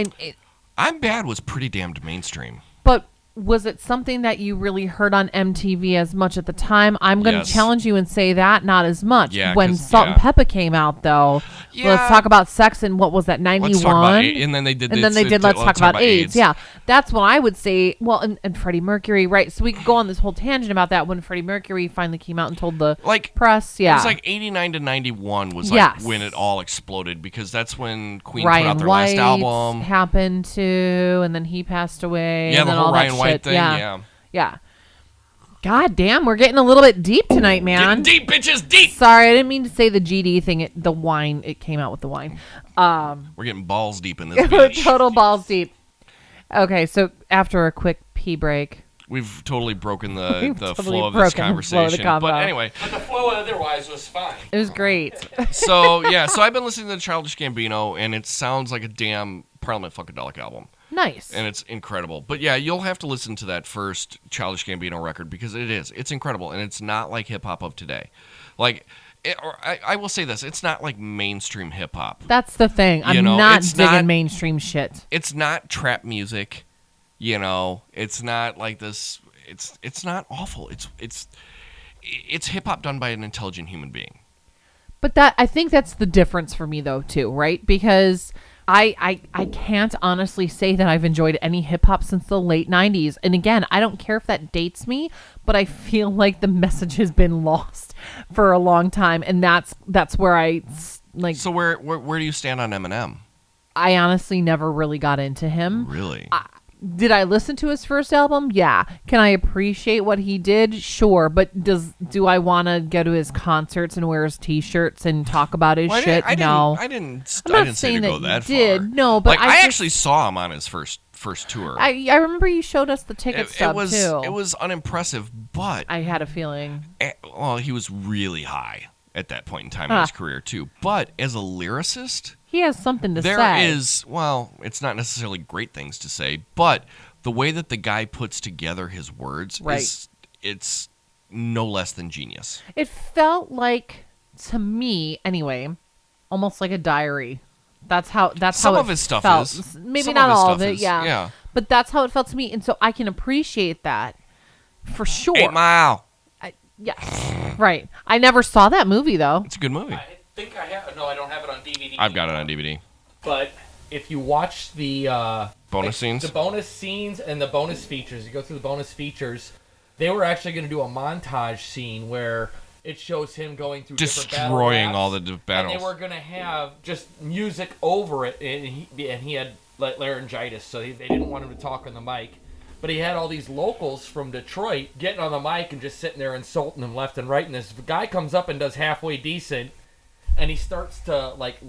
I'm Bad was pretty damned mainstream. but was it something that you really heard on MTV as much at the time? I'm going to Yes. challenge you and say that not as much. Yeah, when 'cause- Salt and Pepper came out, though, Yeah. let's talk about sex and what was that, 91? Let's talk about and then they did. Let's talk about AIDS. Yeah, that's what I would say. Well, and Freddie Mercury, right? So we could go on this whole tangent about that when Freddie Mercury finally came out and told the press. Yeah, It was like 89 to 91 was like Yes. when it all exploded because that's when Queen Ryan put out their White last album. happened to, and then he passed away. Yeah, and the then whole all Ryan that White shit. thing. Yeah. Yeah. God damn, we're getting a little bit deep tonight, man. Getting deep, bitches, deep. Sorry, I didn't mean to say the GD thing. The wine, it came out with the wine. We're getting balls deep in this bitch. Total balls deep. Okay, so after a quick pee break. We've totally broken the Totally flow of broken this the flow of the conversation. convo. But anyway, But the flow otherwise was fine. It was great. so I've been listening to Childish Gambino, and it sounds like a damn Parliament Funkadelic album. Nice. And it's incredible. But yeah, you'll have to listen to that first Childish Gambino record because it's incredible, and it's not like hip hop of today. Like, I will say this: it's not like mainstream hip hop. That's the thing. I'm not digging mainstream shit. It's not trap music. It's not like this. It's not awful. It's hip hop done by an intelligent human being. But I think that's the difference for me though too, right? Because I can't honestly say that I've enjoyed any hip hop since the late 90s. And again, I don't care if that dates me, but I feel like the message has been lost for a long time, and that's where I like. So where do you stand on Eminem? I honestly never really got into him. Really? Did I listen to his first album? Yeah. Can I appreciate what he did? Sure. But do I want to go to his concerts and wear his T-shirts and talk about his shit? No. I didn't I'm not say saying to that go that you did. far. No, but I actually saw him on his first tour. I remember you showed us the ticket stub too. It was unimpressive, but I had a feeling. Well, he was really high at that point in time in his career too. But as a lyricist, he has something to say. There is, it's not necessarily great things to say, but the way that the guy puts together his words it's no less than genius. It felt like, to me anyway, almost like a diary. That's how some how of his stuff felt. is. Maybe Some not of his all stuff of it, is, yeah. yeah. But that's how it felt to me, and so I can appreciate that for sure. 8 Mile. Yes, right. I never saw that movie though. It's a good movie. I think I have. No, I don't have it on DVD. I've got it on DVD. But if you watch the Bonus scenes? the bonus scenes and the bonus features, you go through the bonus features. They were actually going to do a montage scene where it shows him going through Destroying different all the battles, battles. and they were going to have just music over it, and he had laryngitis, so they didn't want him to talk on the mic. But he had all these locals from Detroit getting on the mic and just sitting there insulting him left and right. And this guy comes up and does halfway decent, and he starts to like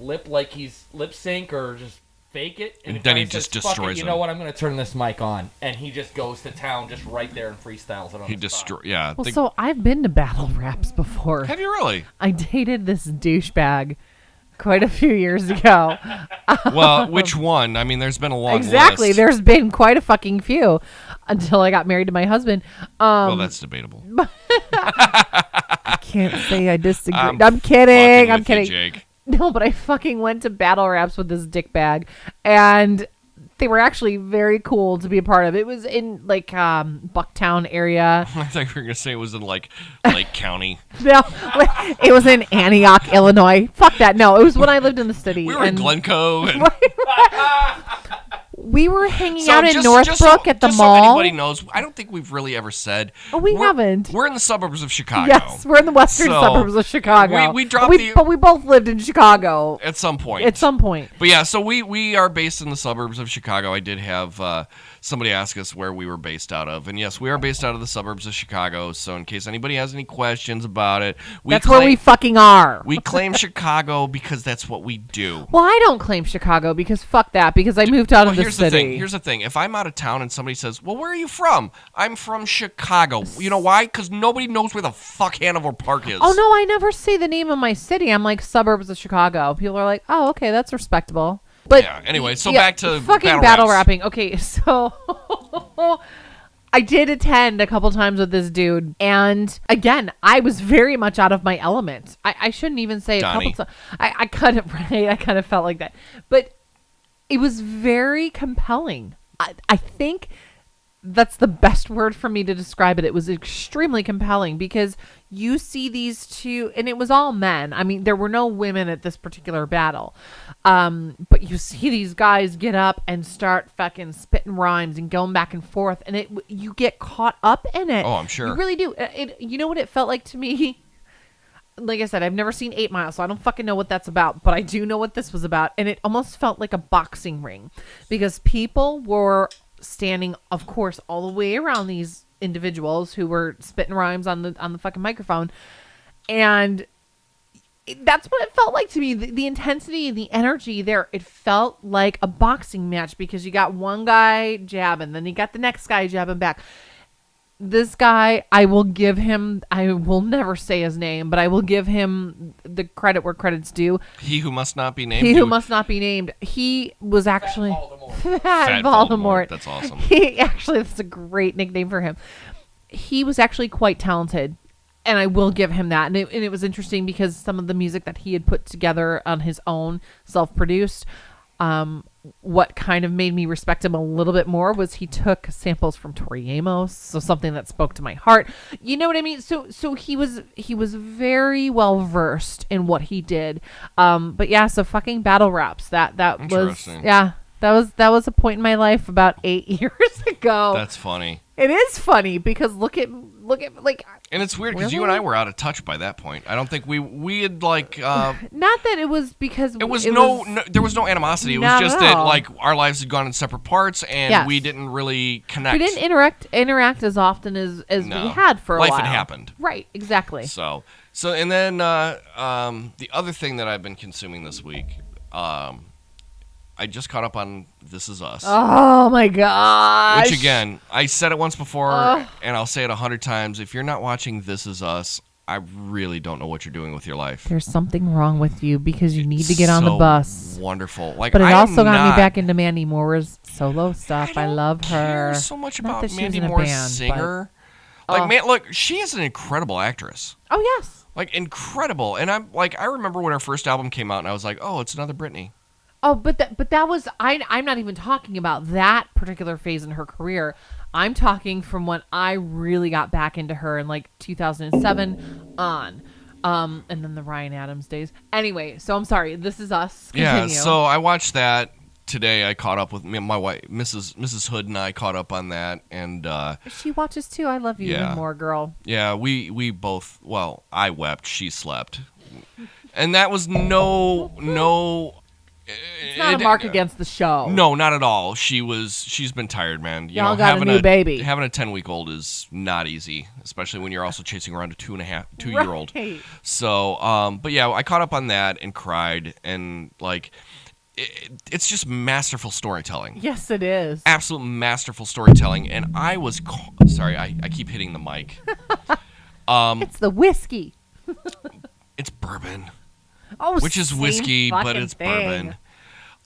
he's lip sync or just fake it. And the then guy he just says, "Fuck it, destroys you him." know what? I'm going to turn this mic on, and he just goes to town, just right there and freestyles it on He the spot. yeah. Well, so I've been to battle raps before. Have you really? I dated this douchebag quite a few years ago. Well, which one? I mean, there's been a long Exactly. list. There's been quite a fucking few until I got married to my husband. Well, that's debatable. I can't say I disagree. I'm fucking kidding. I'm with you, kidding. Jake. No, but I fucking went to battle raps with this dick bag, and they were actually very cool to be a part of. It was in like Bucktown area. I thought you were gonna say it was in like Lake County. No, it was in Antioch, Illinois. Fuck that. No, it was when I lived in the city. We were in and Glencoe. And We were hanging So out in just Northbrook at the just mall. So anybody knows, I don't think we've really ever said. Oh, we haven't. We're in the suburbs of Chicago. Yes, we're in the western So, suburbs of Chicago. we dropped but we both lived in Chicago at some point. at some point. But yeah, so we are based in the suburbs of Chicago. I did have somebody ask us where we were based out of. And yes, we are based out of the suburbs of Chicago. So in case anybody has any questions about it, That's where we fucking are. We claim Chicago because that's what we do. Well, I don't claim Chicago because fuck that, because I moved out of the city. Here's the thing. If I'm out of town and somebody says, well, where are you from? I'm from Chicago. You know why? Because nobody knows where the fuck Hanover Park is. Oh, no, I never say the name of my city. I'm like suburbs of Chicago. People are like, oh, okay, that's respectable. But yeah, anyway, so back to fucking battle rapping. Okay, so I did attend a couple times with this dude, and again, I was very much out of my element. I shouldn't even say Donnie. a couple times. I kind of right. I kind of felt like that, but it was very compelling. I think that's the best word for me to describe it. It was extremely compelling because you see these two, and it was all men. I mean, there were no women at this particular battle. But you see these guys get up and start fucking spitting rhymes and going back and forth, and you get caught up in it. Oh, I'm sure. You really do. You know what it felt like to me? Like I said, I've never seen 8 Mile, so I don't fucking know what that's about, but I do know what this was about. And it almost felt like a boxing ring because people were standing, of course, all the way around these individuals who were spitting rhymes on the fucking microphone. And that's what it felt like to me. The intensity, the energy there, it felt like a boxing match because you got one guy jabbing, then you got the next guy jabbing back. This guy, I will never say his name, but I will give him the credit where credit's due. He who must not be named. He who must not be named. He was actually Fat Voldemort. That's awesome. That's a great nickname for him. He was actually quite talented, and I will give him that. And it was interesting because some of the music that he had put together on his own, self-produced, what kind of made me respect him a little bit more was he took samples from Tori Amos, so something that spoke to my heart. You know what I mean? So he was very well versed in what he did. But yeah, so fucking battle raps. That was that was a point in my life about 8 years ago. That's funny. It is funny because look at like. And it's weird because you and I were out of touch by that point. I don't think we had like. Not that it was because there was no animosity. It was just that like our lives had gone in separate parts and we didn't really connect. We didn't interact as often as we had for a while. Life had happened. Right. Exactly. So and then the other thing that I've been consuming this week. I just caught up on This Is Us. Oh my gosh. Which again, I said it once before and I'll say it 100 times. If you're not watching This Is Us, I really don't know what you're doing with your life. There's something wrong with you because you need to get on the bus. Wonderful. Like, but it also got me back into Mandy Moore's solo stuff. I love her. I don't care so much about Mandy Moore's singer. Like, man, look, she is an incredible actress. Oh, yes. Like, incredible. And I'm like, I remember when her first album came out and I was like, oh, it's another Britney. Oh, but that was I'm not even talking about that particular phase in her career. I'm talking from when I really got back into her in like 2007 on, and then the Ryan Adams days. Anyway, so I'm sorry. This Is Us. Continue. Yeah. So I watched that today. I caught up with my wife, Mrs. Hood, and I caught up on that. And she watches too. I love you even more, girl. Yeah, we both. Well, I wept. She slept, and that was no. It's not a mark against the show. No, not at all. She's been tired, man. Y'all got a new baby. Having a 10-week-old is not easy, especially when you're also chasing around a 2-year-old. Right. So, but yeah, I caught up on that and cried, and like, it's just masterful storytelling. Yes, it is. Absolute masterful storytelling, and I was sorry, I keep hitting the mic. It's the whiskey. It's bourbon. Oh, which is whiskey, but it's thing. bourbon.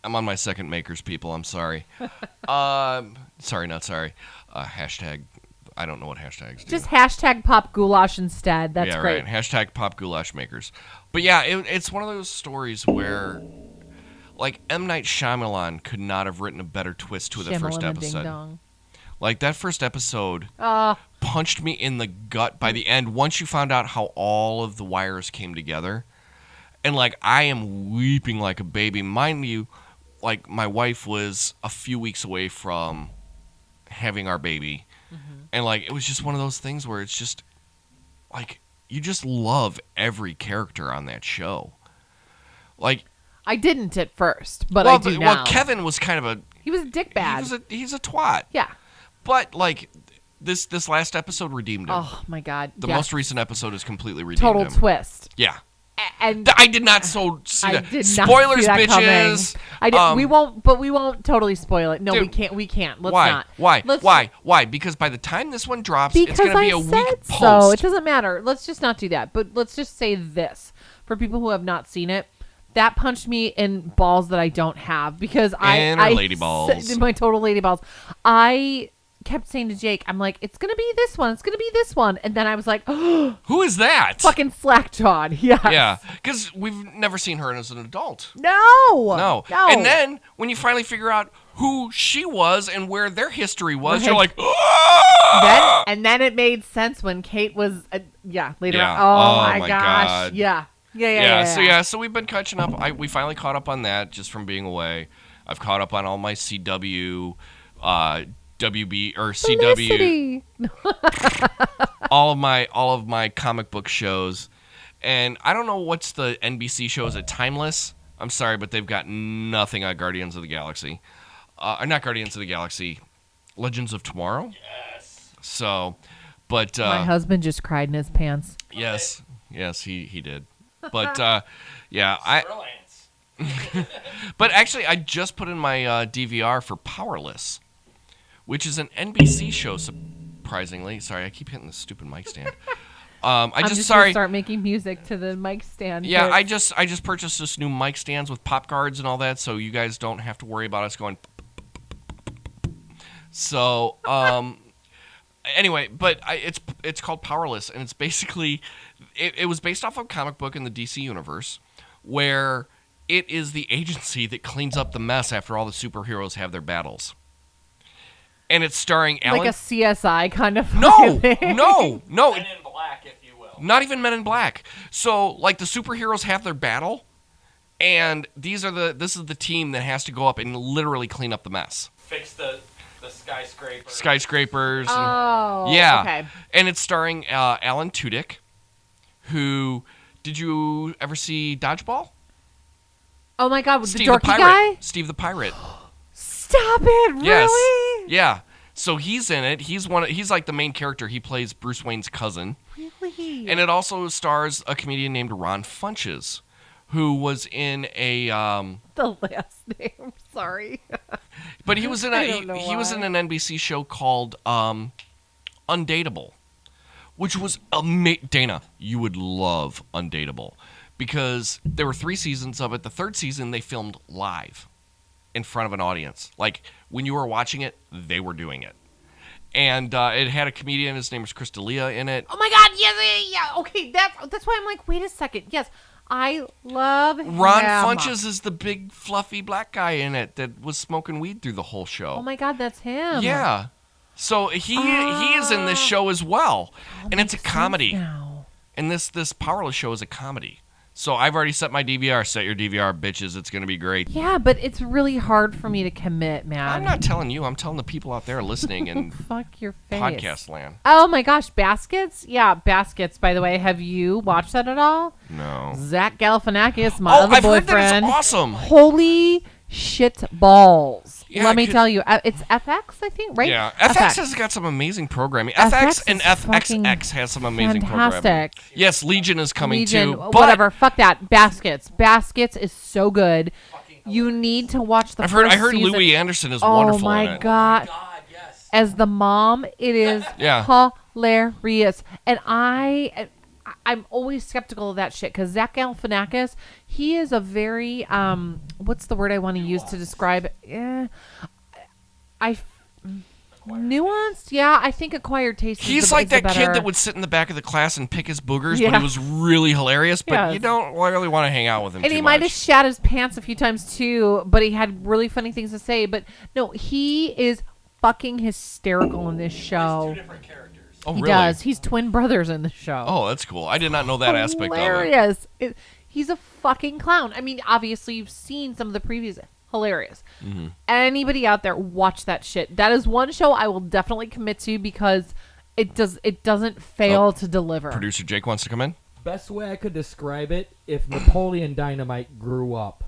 I'm on my second Maker's, people. I'm sorry. Sorry, not sorry. Hashtag, I don't know what hashtags do. Just hashtag Pop Goulash instead. That's great. Right. Hashtag Pop Goulash Makers. But yeah, it's one of those stories where, like, M. Night Shyamalan could not have written a better twist to the first episode. Ding-dong. Like, that first episode punched me in the gut by the end once you found out how all of the wires came together. And, like, I am weeping like a baby. Mind you, like my wife was a few weeks away from having our baby, and like it was just one of those things where it's just like you just love every character on that show. Like I didn't at first, but well, I do now. Well, Kevin was kind of a He was a dickbag. He's a twat. Yeah. But like this last episode redeemed him. Oh my god. The yes. most recent episode is completely redeemed Total him. twist. Yeah. And I did not see I that. did Spoilers, not see that bitches. coming. I did, we won't totally spoil it. No, Dude, we can't. Let's why? not. Why? Because by the time this one drops, Because it's going to be I a said week so. post. It doesn't matter. Let's just not do that. But let's just say this for people who have not seen it. That punched me in balls that I don't have because I lady balls. My total lady balls. I kept saying to Jake, I'm like, it's gonna be this one. It's gonna be this one. And then I was like, oh, who is that? fucking slack-jawed. Yes. Yeah, because we've never seen her as an adult. No. And then when you finally figure out who she was and where their history was, Right. you're like, ah! then it made sense when Kate was later Yeah. on. Oh, Oh my my gosh. God. Yeah. So we've been catching up. We finally caught up on that just from being away. I've caught up on all my CW, WB or CW, Felicity. all of my comic book shows, and I don't know what's the NBC show. Is it Timeless? I'm sorry, but they've got nothing on Guardians of the Galaxy. Or not Guardians of the Galaxy, Legends of Tomorrow. Yes. So, but My husband just cried in his pants. yes, he did. But yeah, Brilliant. But actually, I just put in my DVR for Powerless, which is an NBC show. Surprisingly, sorry, I keep hitting the stupid mic stand. I'm just gonna sorry. start making music to the mic stand. Yeah, but- I just purchased this new mic stands with pop guards and all that, so you guys don't have to worry about us going. So anyway, but it's called Powerless, and it's basically it was based off of a comic book in the DC universe, where it is the agency that cleans up the mess after all the superheroes have their battles. And it's starring Alan. like a CSI kind of. No. Men in Black, if you will. Not even Men in Black. So, like, the superheroes have their battle, and this is the team that has to go up and literally clean up the mess. Fix the skyscraper. Skyscrapers. Oh. Yeah. Okay. And it's starring Alan Tudyk, who... Did you ever see Dodgeball? Oh my God, with the Steve dorky Pirate. guy. Steve the Pirate. Stop it! Yes. Really? Yeah. So he's in it. He's like the main character. He plays Bruce Wayne's cousin. Really? And it also stars a comedian named Ron Funches, who was in a The last name. Sorry. but he was in I don't know he was in why. an NBC show called Undateable, which was Dana, you would love Undateable, because there were 3 seasons of it. The 3rd season they filmed live in front of an audience. Like, when you were watching it, they were doing it. And it had a comedian, his name was Chris D'Elia, in it. Oh my God! Yes, yeah. Okay, that's why I'm like, wait a second. Yes, I love Ron him. Funches is the big fluffy black guy in it that was smoking weed through the whole show. Oh my God, that's him. Yeah. So he is in this show as well. And it's a comedy. Now. And this Powerless show is a comedy. So I've already set my DVR. Set your DVR, bitches. It's going to be great. Yeah, but it's really hard for me to commit, man. I'm not telling you. I'm telling the people out there listening in Fuck your face. podcast land. Oh my gosh, Baskets? Yeah, Baskets, by the way. Have you watched that at all? No. Zach Galifianakis, my other I've heard boyfriend. that it's awesome. Holy shit balls. Yeah, Let me could- tell you. It's FX, I think, right? Yeah. FX has got some amazing programming. FX and is fucking FXX has some amazing programming. fantastic. Yes, Legion is coming Legion, too. But whatever. Fuck that. Baskets. Baskets is so good. You need to watch the I first heard season. Louis Anderson is Oh wonderful my in it. God. God, yes. As the mom, it is Yeah. hilarious. And I'm always skeptical of that shit because Zach Galifianakis, he is a very what's the word I want to use to describe? Nuanced. Yeah, I think acquired taste. He's like that kid that would sit in the back of the class and pick his boogers, but Yeah. he was really hilarious. But Yes. you don't really want to hang out with him And too he might have much. shat his pants a few times too, but he had really funny things to say. But no, he is fucking hysterical in this show. 2 different characters. Oh, He really? does. He's twin brothers in the show. Oh, that's cool. I did not know that aspect of it. Hilarious. He's a fucking clown. I mean, obviously you've seen some of the previous. Hilarious. Anybody out there, watch that shit. That is one show I will definitely commit to because it doesn't fail to deliver. Producer Jake wants to come in. Best way I could describe it: if Napoleon Dynamite grew up.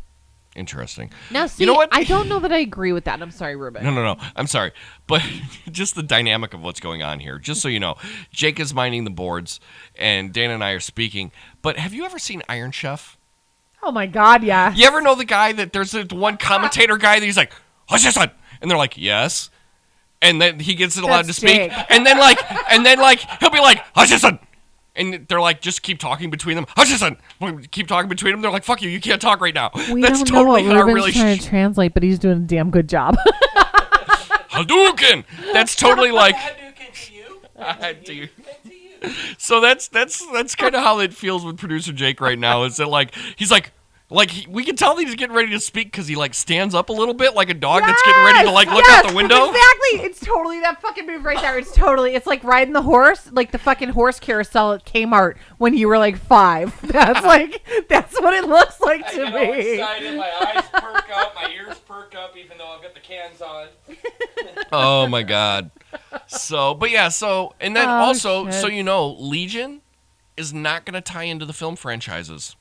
Interesting. Now, see, you know what? I don't know that I agree with that. I'm sorry, Reuben. No. I'm sorry. But just the dynamic of what's going on here. Just so you know, Jake is minding the boards, and Dana and I are speaking. But have you ever seen Iron Chef? Oh, my God, yeah. You ever know the guy that there's the one commentator guy that he's like, "What's this one?" And they're like, "Yes." And then he gets it allowed to That's speak. Jake. And then he'll be like, "What's this one?" And they're like, just keep talking between them. Hutchison! Keep talking between them. They're like, fuck you can't talk right now. We That's don't know what totally how Reuben's really trying to translate, but he's doing a damn good job. Hadouken! That's totally like Hadouken to you. to you. To you. So that's kind of how it feels with producer Jake right now. Is that like he's like we can tell that he's getting ready to speak because he like stands up a little bit like a dog that's getting ready to like look out the window. Exactly. It's totally that fucking move right there. It's like riding the horse, like the fucking horse carousel at Kmart when you were like 5. That's what it looks like I to get all me. excited. My eyes perk up. My ears perk up, even though I've got the cans on. Oh my god. So, but yeah, and then Oh, also, shit. so you know, Legion is not going to tie into the film franchises.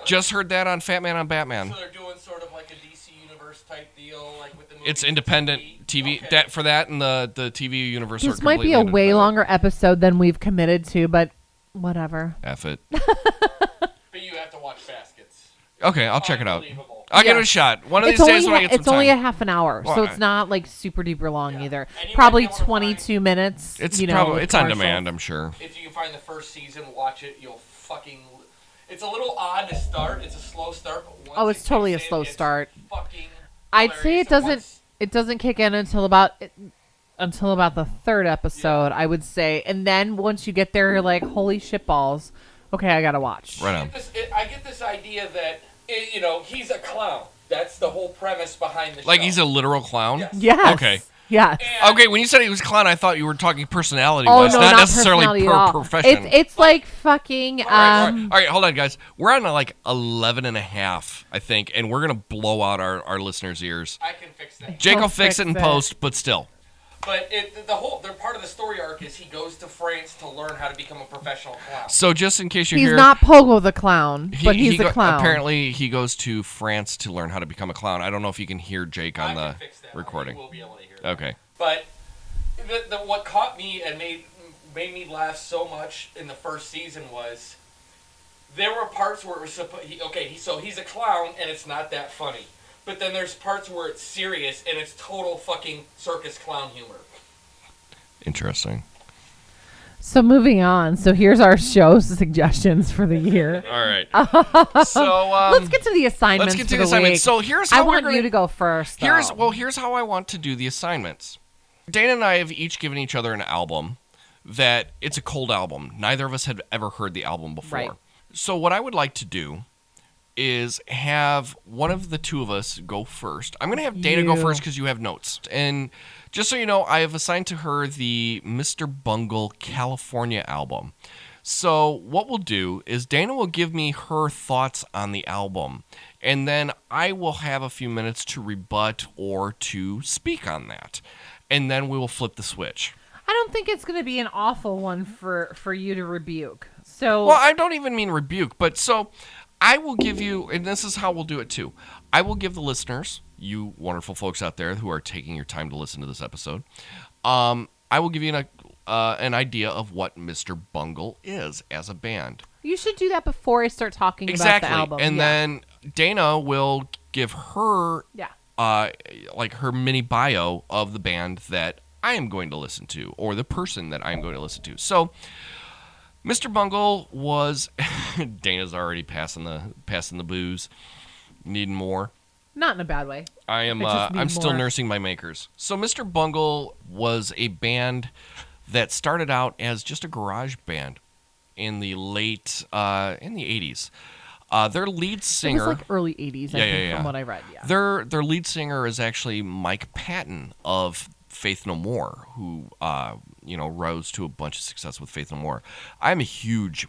Just heard that on Fat Man on Batman. So they're doing sort of like a DC Universe type deal, like with the movie. It's independent TV. Okay. That for that and the TV universe. This are might be a completely way independent. longer episode than we've committed to, but whatever. F it. But you have to watch Baskets. Okay, I'll check it out. Unbelievable. I'll give it Yeah. a shot. One of It's these days when I only, get some it's only a time. half an hour, Well, so it's not like super duper long Yeah. either. And you Probably might be able to 22 minutes. It's you know, probably with it's on commercials. demand, I'm sure. If you can find the first season, watch it. You'll fucking. It's a little odd to start. It's a slow start. But once Oh, it's it totally kicks a in, slow it's start. Fucking. I'd say hilarious. it doesn't. And once- It doesn't kick in until about the third episode, I would say, and then once you get there, you're like, "Holy shit balls!" Okay, I gotta watch. Right on. I get this idea that he's a clown. That's the whole premise behind the show. Like he's a literal clown? Yes. Yes. Okay. Yes. And- Okay, when you said he was a clown, I thought you were talking personality Oh wise, no, not necessarily personality per at all. profession. It's like fucking. All right, hold on, guys. We're on like 11 and a half, I think, and we're going to blow out our listeners' ears. I can fix that. Jake He'll will fix it in fix it. post, but still. But the part of the story arc is he goes to France to learn how to become a professional clown. So just in case you're He's here, not Pogo the clown, but he's a clown. Apparently, he goes to France to learn how to become a clown. I don't know if you can hear Jake on I the can fix that. recording. You will be able to hear that. Okay. But what caught me and made me laugh so much in the first season was there were parts where it was so he's a clown and it's not that funny. But then there's parts where it's serious and it's total fucking circus clown humor. Interesting. So moving on. So here's our show suggestions for the year. All right. So Let's get to the assignments. let's get to for the assignments. week. So here's I how we're want gonna, you to go first. Though. Here's how I want to do the assignments. Dana and I have each given each other an album that it's a cold album. Neither of us had ever heard the album before. Right. So what I would like to do is have one of the two of us go first. I'm going to have Dana go You. first because you have notes. And just so you know, I have assigned to her the Mr. Bungle California album. So what we'll do is Dana will give me her thoughts on the album, and then I will have a few minutes to rebut or to speak on that. And then we will flip the switch. I don't think it's going to be an awful one for you to rebuke. So Well, I don't even mean rebuke, but so I will give you, and this is how we'll do it too. I will give the listeners, you wonderful folks out there who are taking your time to listen to this episode, I will give you an idea of what Mr. Bungle is as a band. you should do that before I start talking Exactly. about the album. And Yeah. then Dana will give her Yeah. like her mini bio of the band that I am going to listen to, or the person that I am going to listen to. So Mr. Bungle was Dana's already passing the booze, needing more. Not in a bad way. I am I just need I'm still more. nursing my makers. So Mr. Bungle was a band that started out as just a garage band in the late in the 80s. Their lead It singer was like early 80s, I Yeah, think, yeah, yeah. from what I read. Yeah. Their lead singer is actually Mike Patton of Faith No More, who rose to a bunch of success with Faith No More. I'm a huge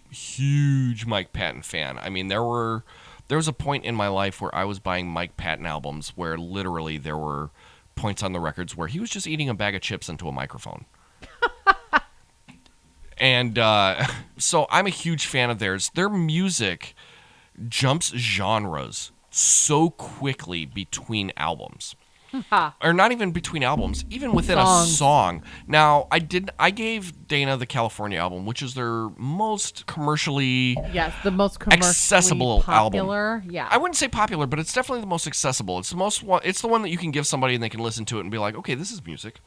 Mike Patton fan. I mean, there were There was a point in my life where I was buying Mike Patton albums where literally there were points on the records where he was just eating a bag of chips into a microphone. And so I'm a huge fan of theirs. Their music jumps genres so quickly between albums. Or not even between albums, even within a song. Now, I gave Dana the California album, which is their most commercially the most commercially accessible popular album. Yeah. I wouldn't say popular, but it's definitely the most accessible. It's the one that you can give somebody and they can listen to it and be like, okay, this is music.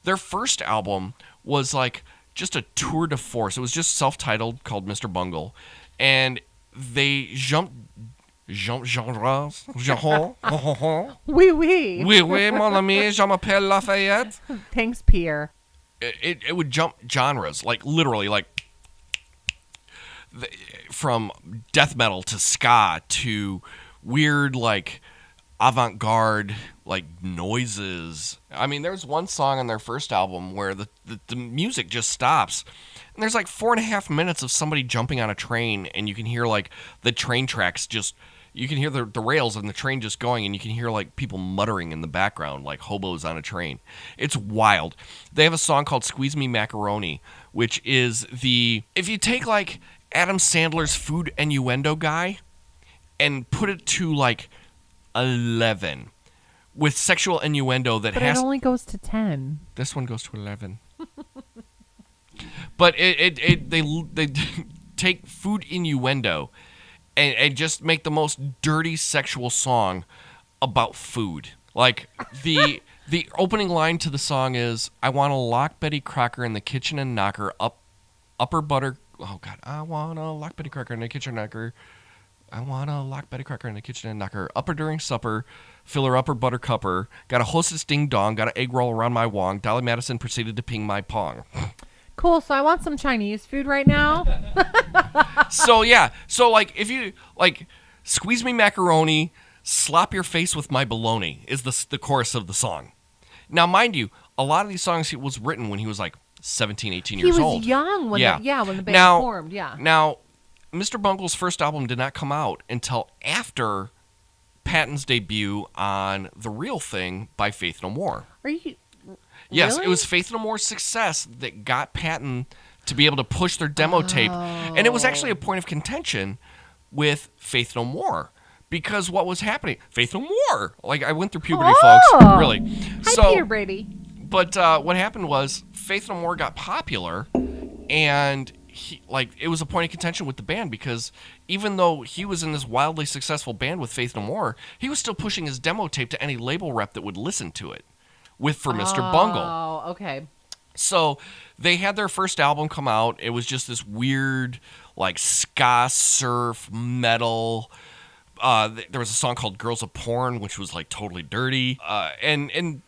Their first album was like just a tour de force. It was just self-titled, called Mr. Bungle, and they jumped genres. Oui, oui. Oui, oui, mon ami, je m'appelle Lafayette. Thanks, Pierre. It would jump genres, like literally, like from death metal to ska to weird, like avant-garde, like noises. I mean, there's one song on their first album where the music just stops. And there's like 4.5 minutes of somebody jumping on a train, and you can hear like the train tracks just... You can hear the rails and the train just going, and you can hear like people muttering in the background, like hobos on a train. It's wild. They have a song called Squeeze Me Macaroni, which is if you take like Adam Sandler's food innuendo guy and put it to like 11 with sexual innuendo that but it only goes to 10. This one goes to 11. But they take food innuendo and just make the most dirty sexual song about food. Like the opening line to the song is, "I want to lock Betty Crocker in the kitchen and knock her upper butter." Oh God, I want to lock Betty Crocker in the kitchen and knock her. I want to lock Betty Crocker in the kitchen and knock her upper during supper, fill her upper buttercupper, got a hostess ding dong, got an egg roll around my wong. Dolly Madison proceeded to ping my pong. Cool, so I want some Chinese food right now. So like if you like squeeze me macaroni, slop your face with my bologna is the chorus of the song. Now, mind you, a lot of these songs he was written when he was like 17, 18 years old. He was young when when the band formed. Now, Mr. Bungle's first album did not come out until after Patton's debut on The Real Thing by Faith No More. Are you? Yes, Really? It was Faith No More's success that got Patton to be able to push their demo tape. And it was actually a point of contention with Faith No More. Because what was happening? Faith No More! Like, I went through puberty, folks. Really. Hi, Peter Brady. But what happened was Faith No More got popular, and it was a point of contention with the band because even though he was in this wildly successful band with Faith No More, he was still pushing his demo tape to any label rep that would listen to it. For Mr. Bungle. Oh, okay. So they had their first album come out. It was just this weird, like, ska, surf, metal. There was a song called Girls of Porn, which was, like, totally dirty. And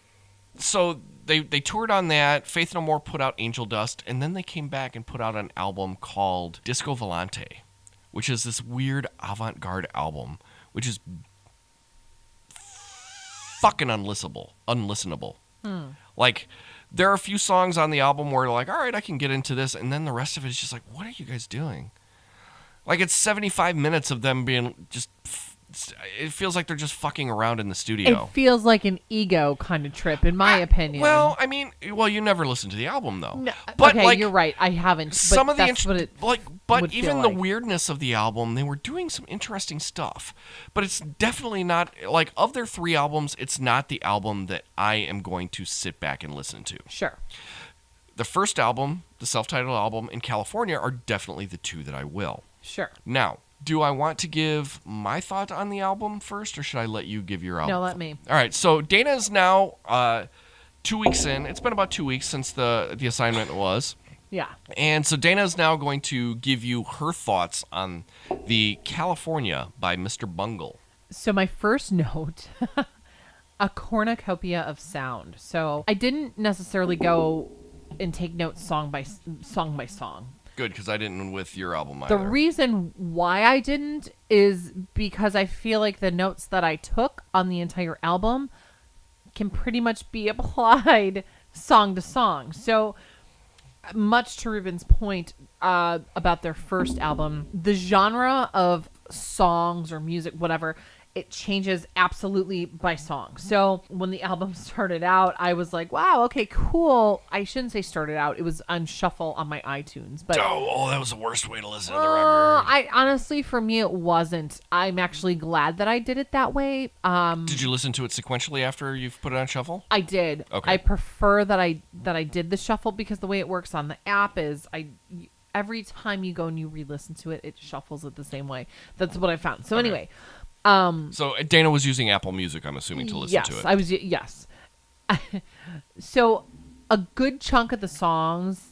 so they toured on that. Faith No More put out Angel Dust. And then they came back and put out an album called Disco Volante, which is this weird avant-garde album, which is fucking unlistenable. Like, there are a few songs on the album where like, all right, I can get into this, and then the rest of it is just like, what are you guys doing? Like, it's 75 minutes of them being just it feels like they're just fucking around in the studio. It feels like an ego kind of trip, in my opinion. Well, I mean, you never listened to the album though. No, but okay, like, you're right. I haven't. But some of that's what the it but even the like. weirdness of the album, they were doing some interesting stuff. But it's definitely not like, of their 3 albums, it's not the album that I am going to sit back and listen to. Sure. The first album, the self-titled album, in California are definitely the 2 that I will. Sure. Now, do I want to give my thought on the album first, or should I let you give your album? No, let me. All right, so Dana is now 2 weeks in. It's been about 2 weeks since the assignment was. Yeah. And so Dana is now going to give you her thoughts on the California by Mr. Bungle. So my first note, a cornucopia of sound. So I didn't necessarily go and take notes song by song. Good, because I didn't with your album either. The reason why I didn't is because I feel like the notes that I took on the entire album can pretty much be applied song to song. So much to Reuben's point about their first album, the genre of songs or music, whatever, it changes absolutely by song. So when the album started out, I was like, wow, okay, cool. I shouldn't say started out. It was on shuffle on my iTunes. But Oh, that was the worst way to listen to the record. I honestly, for me, it wasn't. I'm actually glad that I did it that way. Did you listen to it sequentially after you've put it on shuffle? I did. Okay. I prefer that I did the shuffle because the way it works on the app is every time you go and you re-listen to it, it shuffles it the same way. That's what I found. So anyway. So Dana was using Apple Music, I'm assuming, to listen to it. Yes. So a good chunk of the songs,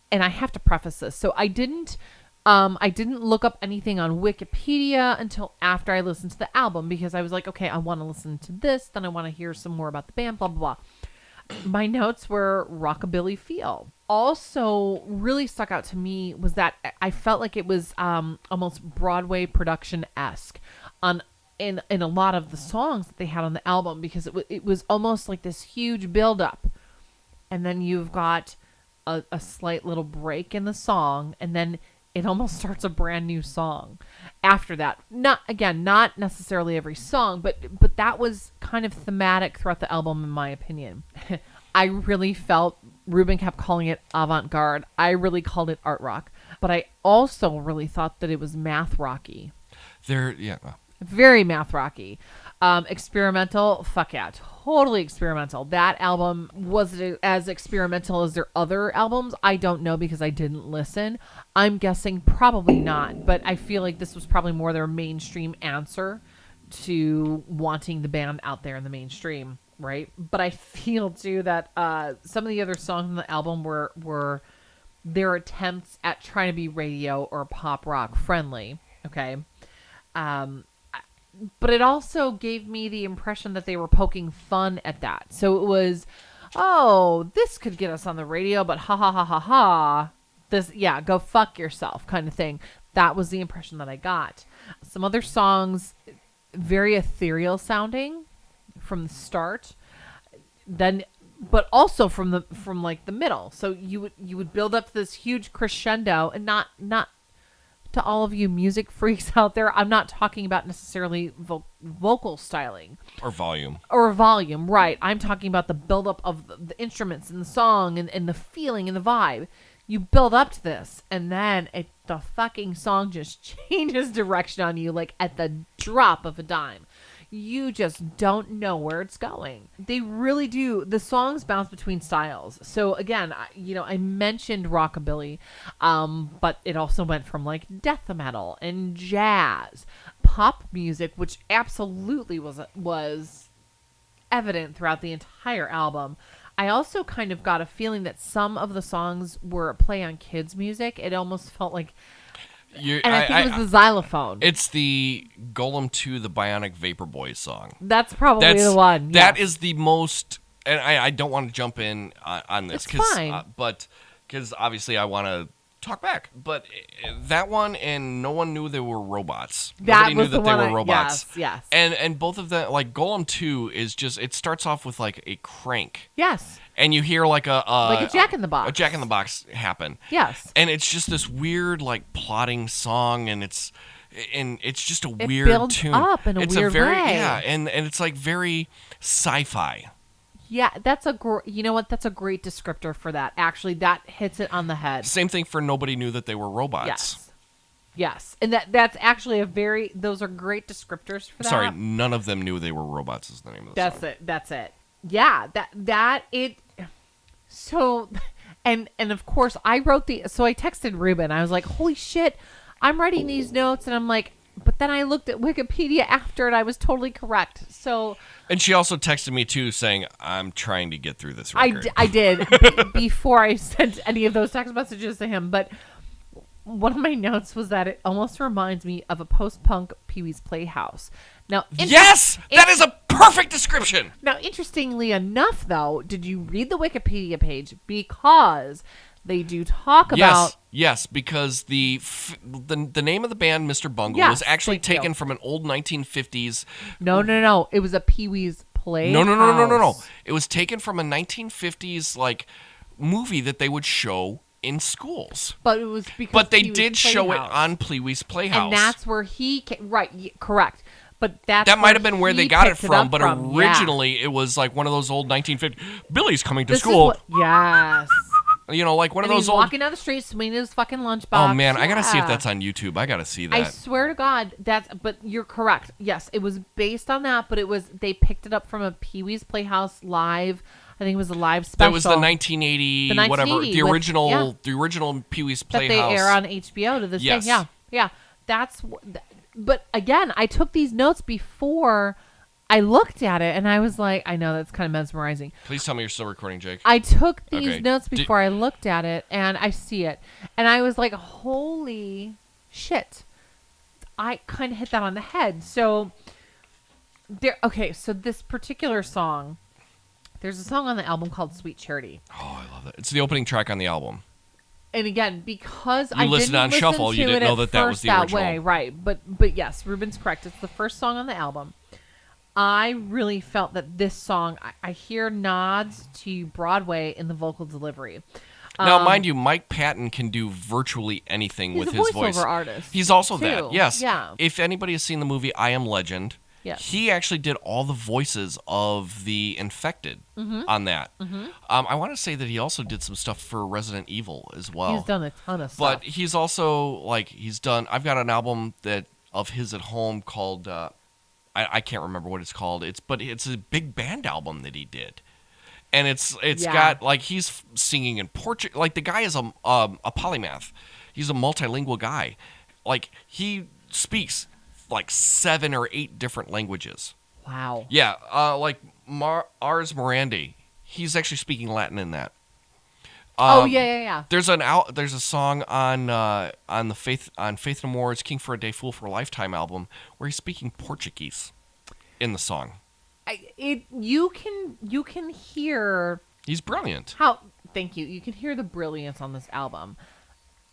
and I have to preface this. So I didn't look up anything on Wikipedia until after I listened to the album because I was like, okay, I want to listen to this, then I want to hear some more about the band, blah, blah, blah. My notes were rockabilly feel. Also really stuck out to me was that I felt like it was almost Broadway production-esque in a lot of the songs that they had on the album because it was almost like this huge build-up. And then you've got a slight little break in the song, and then it almost starts a brand new song after that. Not necessarily every song, but that was kind of thematic throughout the album, in my opinion. I really felt Reuben kept calling it avant-garde. I really called it art rock, but I also really thought that it was math rocky. Very math rocky. Experimental, fuck yeah, totally experimental. That album, was it as experimental as their other albums? I don't know because I didn't listen. I'm guessing probably not, but I feel like this was probably more their mainstream answer to wanting the band out there in the mainstream, right? But I feel too that some of the other songs on the album were their attempts at trying to be radio or pop rock friendly, okay? But it also gave me the impression that they were poking fun at that. So it was, oh, this could get us on the radio, but ha ha ha ha ha. This, yeah, go fuck yourself kind of thing. That was the impression that I got. Some other songs, very ethereal sounding from the start. Then, but also from like the middle. So you would build up this huge crescendo, and not to all of you music freaks out there, I'm not talking about necessarily vocal styling. Or volume, right. I'm talking about the buildup of the instruments and the song and the feeling and the vibe. You build up to this, and then the fucking song just changes direction on you like at the drop of a dime. You just don't know where it's going. They really do. The songs bounce between styles. So again, I mentioned rockabilly, but it also went from like death metal and jazz, pop music, which absolutely was evident throughout the entire album. I also kind of got a feeling that some of the songs were a play on kids' music. It almost felt like... I think it was the xylophone. It's the Golem 2, the Bionic Vapor Boys song. That's probably the one. That is the most... And I don't want to jump in on this. It's fine. Because obviously I want to talk back. But that one and No One Knew They Were Robots. Nobody knew that they were robots. Yes. And both of them, like Golem 2 is just... It starts off with like a crank. Yes. And you hear like a Jack in the Box. A Jack in the Box happen. Yes. And it's just this weird like plotting song, and it's just a weird builds tune. Up in a weird way. Yeah, and it's like very sci-fi. Yeah, that's you know what? That's a great descriptor for that. Actually, that hits it on the head. Same thing for Nobody Knew That They Were Robots. Yes. And that's actually those are great descripters for that. Sorry, none of them knew they were robots is the name of the song. That's it. Yeah, so, and of course I so I texted Reuben. I was like, holy shit, I'm writing these notes, and I'm like, but then I looked at Wikipedia after, and I was totally correct. So, and she also texted me too, saying, I'm trying to get through this record. I did before I sent any of those text messages to him, but one of my notes was that it almost reminds me of a post-punk Pee-wee's Playhouse. Now, yes, that is a perfect description. Now, interestingly enough, though, did you read the Wikipedia page? Because they do talk about... Yes, because the name of the band, Mr. Bungle, was actually taken from an old 1950s... No. It was a Pee-wee's Playhouse. No. It was taken from a 1950s, like, movie that they would show in schools. But it was because But they Pee-wee's did show it Playhouse. on Pee-wee's Playhouse. And that's where he came. Right, correct. But that might have been where they got it from, but yeah. originally it was like one of those old 1950s. Billy's coming to This school. Yes. You know, like one And of he's those old. walking down the street swinging his fucking lunchbox. Oh man, I gotta see if Yeah. that's on YouTube. I gotta see that. I swear to God, but you're correct. Yes, it was based on that, but they picked it up from a Pee-wee's Playhouse live. I think it was a live special. That was the 1980, The 1980 whatever, the with- original, yeah. the original Pee-wee's that Playhouse. they air on HBO to this Yes. day. Yeah, yeah. But again, I took these notes before I looked at it, and I was like, I know that's kind of mesmerizing. Please tell me you're still recording, Jake. I took these Okay. notes before I looked at it, and I see it, and I was like, holy shit. I kind of hit that on the head. So so this particular song, there's a song on the album called Sweet Charity. Oh, I love that. It's the opening track on the album. And again, because You I listened didn't on listen shuffle, to you didn't it know at that that was first the that original. way, right? But yes, Reuben's correct. It's the first song on the album. I really felt that this song, I hear nods to Broadway in the vocal delivery. Now, mind you, Mike Patton can do virtually anything He's with a his voiceover voice. artist, He's also too. that. Yes. Yeah. If anybody has seen the movie I Am Legend, Yes. he actually did all the voices of the infected on that. I want to say that he also did some stuff for Resident Evil as well. He's done a ton of stuff. But he's also I've got an album of his at home called I can't remember what it's called. It's a big band album that he did, and it's Yeah. got he's singing in Portuguese. Like the guy is a polymath. He's a multilingual guy. Like he speaks 7 or 8 different languages. Wow. Yeah, Ars Morandi. He's actually speaking Latin in that. Yeah. There's a song on Faith No More's King for a Day, Fool for a Lifetime album where he's speaking Portuguese in the song. You can hear He's brilliant. thank you. You can hear the brilliance on this album.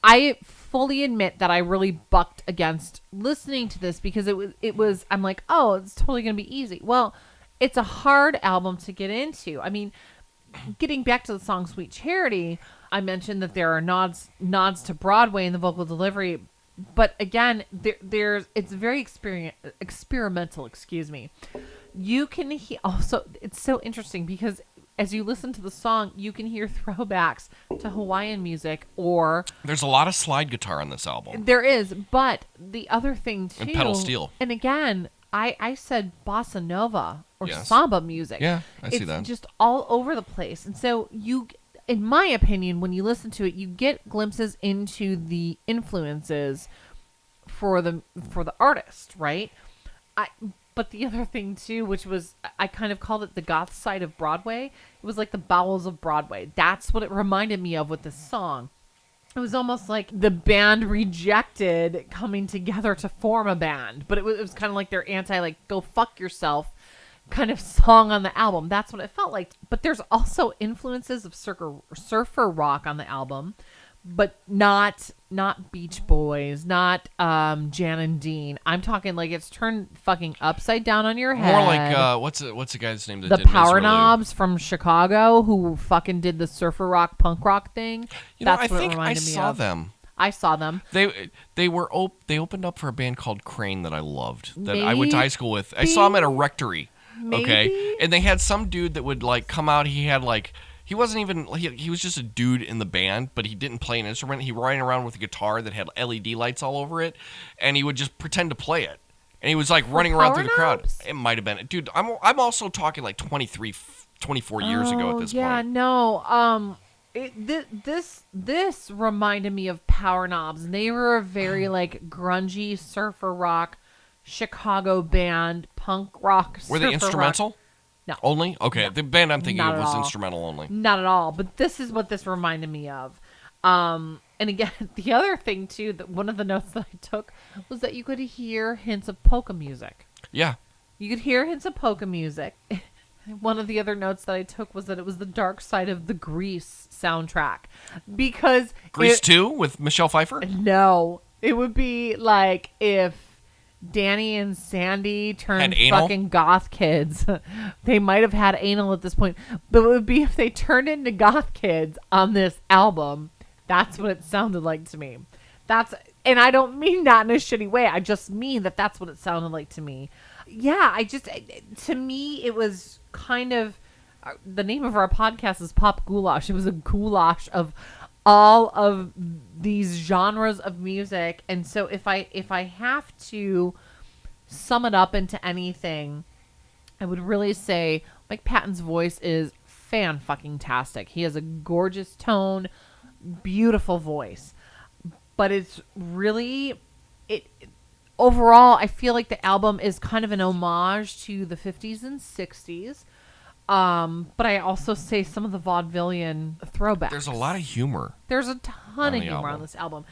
I fully admit that I really bucked against listening to this because it was I'm like, oh, it's totally gonna be easy. Well, it's a hard album to get into. I mean, getting back to the song Sweet Charity, I mentioned that there are nods to Broadway in the vocal delivery, but again, it's very experimental, excuse me. You can also, it's so interesting because as you listen to the song, you can hear throwbacks to Hawaiian music, or There's a lot of slide guitar on this album. there is, but the other thing too, And pedal steel. And again, I said bossa nova or Yes. samba music. Yeah, I see it's that. just all over the place, and so in my opinion, when you listen to it, you get glimpses into the influences for the artist, right? But the other thing too, which was, I kind of called it the goth side of Broadway. It was like the bowels of Broadway. That's what it reminded me of with this song. It was almost like the band Rejected coming together to form a band, but it was kind of like their go fuck yourself kind of song on the album. That's what it felt like. But there's also influences of surfer rock on the album, but not Beach Boys, not Jan and Dean. I'm talking it's turned fucking upside down on your head. More like what's the guy's name that the did Power Miserly? Knobs from Chicago who fucking did the surfer rock punk rock thing. I think I saw them. I saw them. They opened up for a band called Crane that I loved, that I went to high school with. I saw them at a rectory. Maybe? Okay, and they had some dude that would come out. He had he wasn't even he was just a dude in the band, but he didn't play an instrument. He ran around with a guitar that had LED lights all over it, and he would just pretend to play it. And he was running around through the crowd. Knobs? It might have been, dude. I'm also talking 24 years ago at this point. No. This reminded me of Power Knobs. And they were a very grungy surfer rock Chicago band, punk rock. Were they instrumental? Rock. No. Only? Okay, No. the band I'm thinking Not of at was all. instrumental only. Not at all. But this is what this reminded me of. And again, the other thing too, that one of the notes that I took was that you could hear hints of polka music. Yeah. You could hear hints of polka music. One of the other notes that I took was that it was the dark side of the Grease soundtrack. Because Grease 2 with Michelle Pfeiffer? No. It would be like if Danny and Sandy turned fucking goth kids. They might have had anal at this point. But it would be if they turned into goth kids on this album. That's what it sounded like to me. And I don't mean that in a shitty way. I just mean that that's what it sounded like to me. Yeah, to me, it was kind of, the name of our podcast is Pop Goulash. It was a goulash of all of these genres of music. And so if I have to sum it up into anything, I would really say Mike Patton's voice is fan-fucking-tastic. He has a gorgeous tone, beautiful voice. But it's really, overall, I feel like the album is kind of an homage to the 50s and 60s. But I also say some of the vaudevillian throwbacks. There's a lot of humor. There's a ton of humor on this album.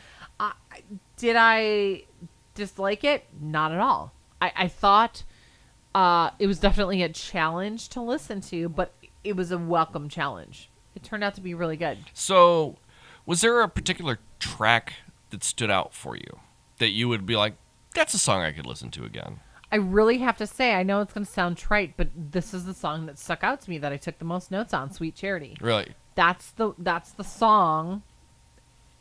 Did I dislike it? Not at all. I thought it was definitely a challenge to listen to, but it was a welcome challenge. It turned out to be really good. So, was there a particular track that stood out for you that you would be like, that's a song I could listen to again? I really have to say, I know it's going to sound trite, but this is the song that stuck out to me that I took the most notes on, Sweet Charity. Really? That's the song.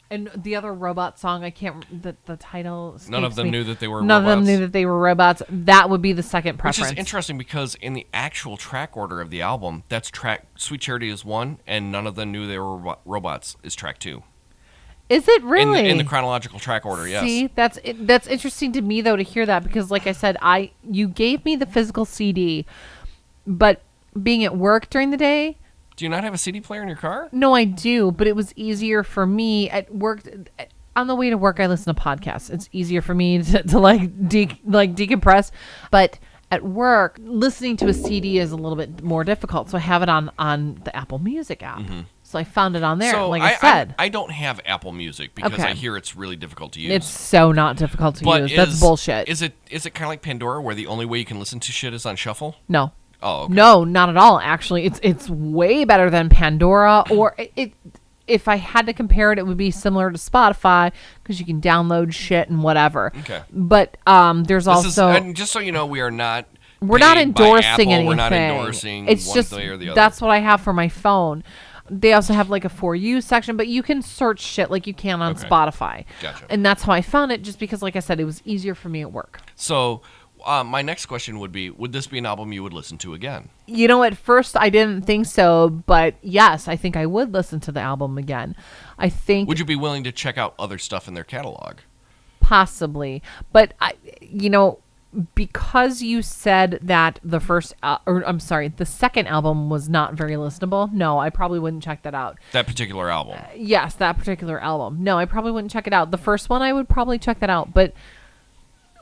And the other robot song, I can't, the title escapes None of them me. knew that they were None robots. of them knew that they were robots. That would be the second preference. Which is interesting because in the actual track order of the album, that's track Sweet Charity is 1, and None of them knew they were robots is track 2. Is it really? In the chronological track order, yes. See, that's interesting to me though to hear that, because like I said, you gave me the physical CD, but being at work during the day. Do you not have a CD player in your car? No, I do, but it was easier for me at work. On the way to work, I listen to podcasts. It's easier for me to decompress, but at work, listening to a CD is a little bit more difficult. So I have it on the Apple Music app. Mm-hmm. So I found it on there, so like I said. I don't have Apple Music because I hear it's really difficult to use. It's so not difficult to use. That's bullshit. Is it kind of like Pandora, where the only way you can listen to shit is on shuffle? No. Oh, okay. No, not at all. Actually, it's way better than Pandora. Or if I had to compare it, it would be similar to Spotify because you can download shit and whatever. Okay. But there's also, and just so you know, we're not endorsing anything. We're not endorsing it's one just way or the other. That's what I have for my phone. They also have like a For You section, but you can search shit like you can on Spotify. Gotcha. And that's how I found it, just because, like I said, it was easier for me at work. So my next question would be, would this be an album you would listen to again? You know, at first I didn't think so, but yes, I think I would listen to the album again. I think. Would you be willing to check out other stuff in their catalog? Possibly. But, because you said that the second album was not very listenable, no, I probably wouldn't check that out. That particular album? Yes, that particular album. No, I probably wouldn't check it out. The first one, I would probably check that out, but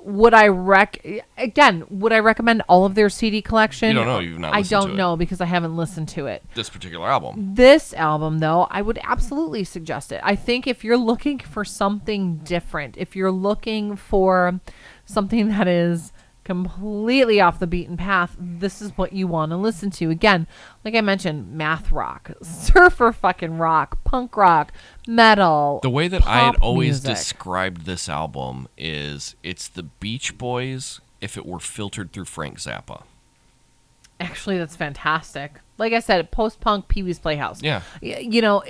would I recommend all of their CD collection? You don't know. You've not listened to it. I don't know because I haven't listened to it. This particular album? This album, though, I would absolutely suggest it. I think if you're looking for something different, if you're looking for something that is completely off the beaten path, this is what you want to listen to. Again, like I mentioned, math rock, surfer fucking rock, punk rock, metal. The way that I had always music. described this album is it's the Beach Boys if it were filtered through Frank Zappa. Actually, that's fantastic. Like I said, post-punk Pee-wee's Playhouse. Yeah. You know,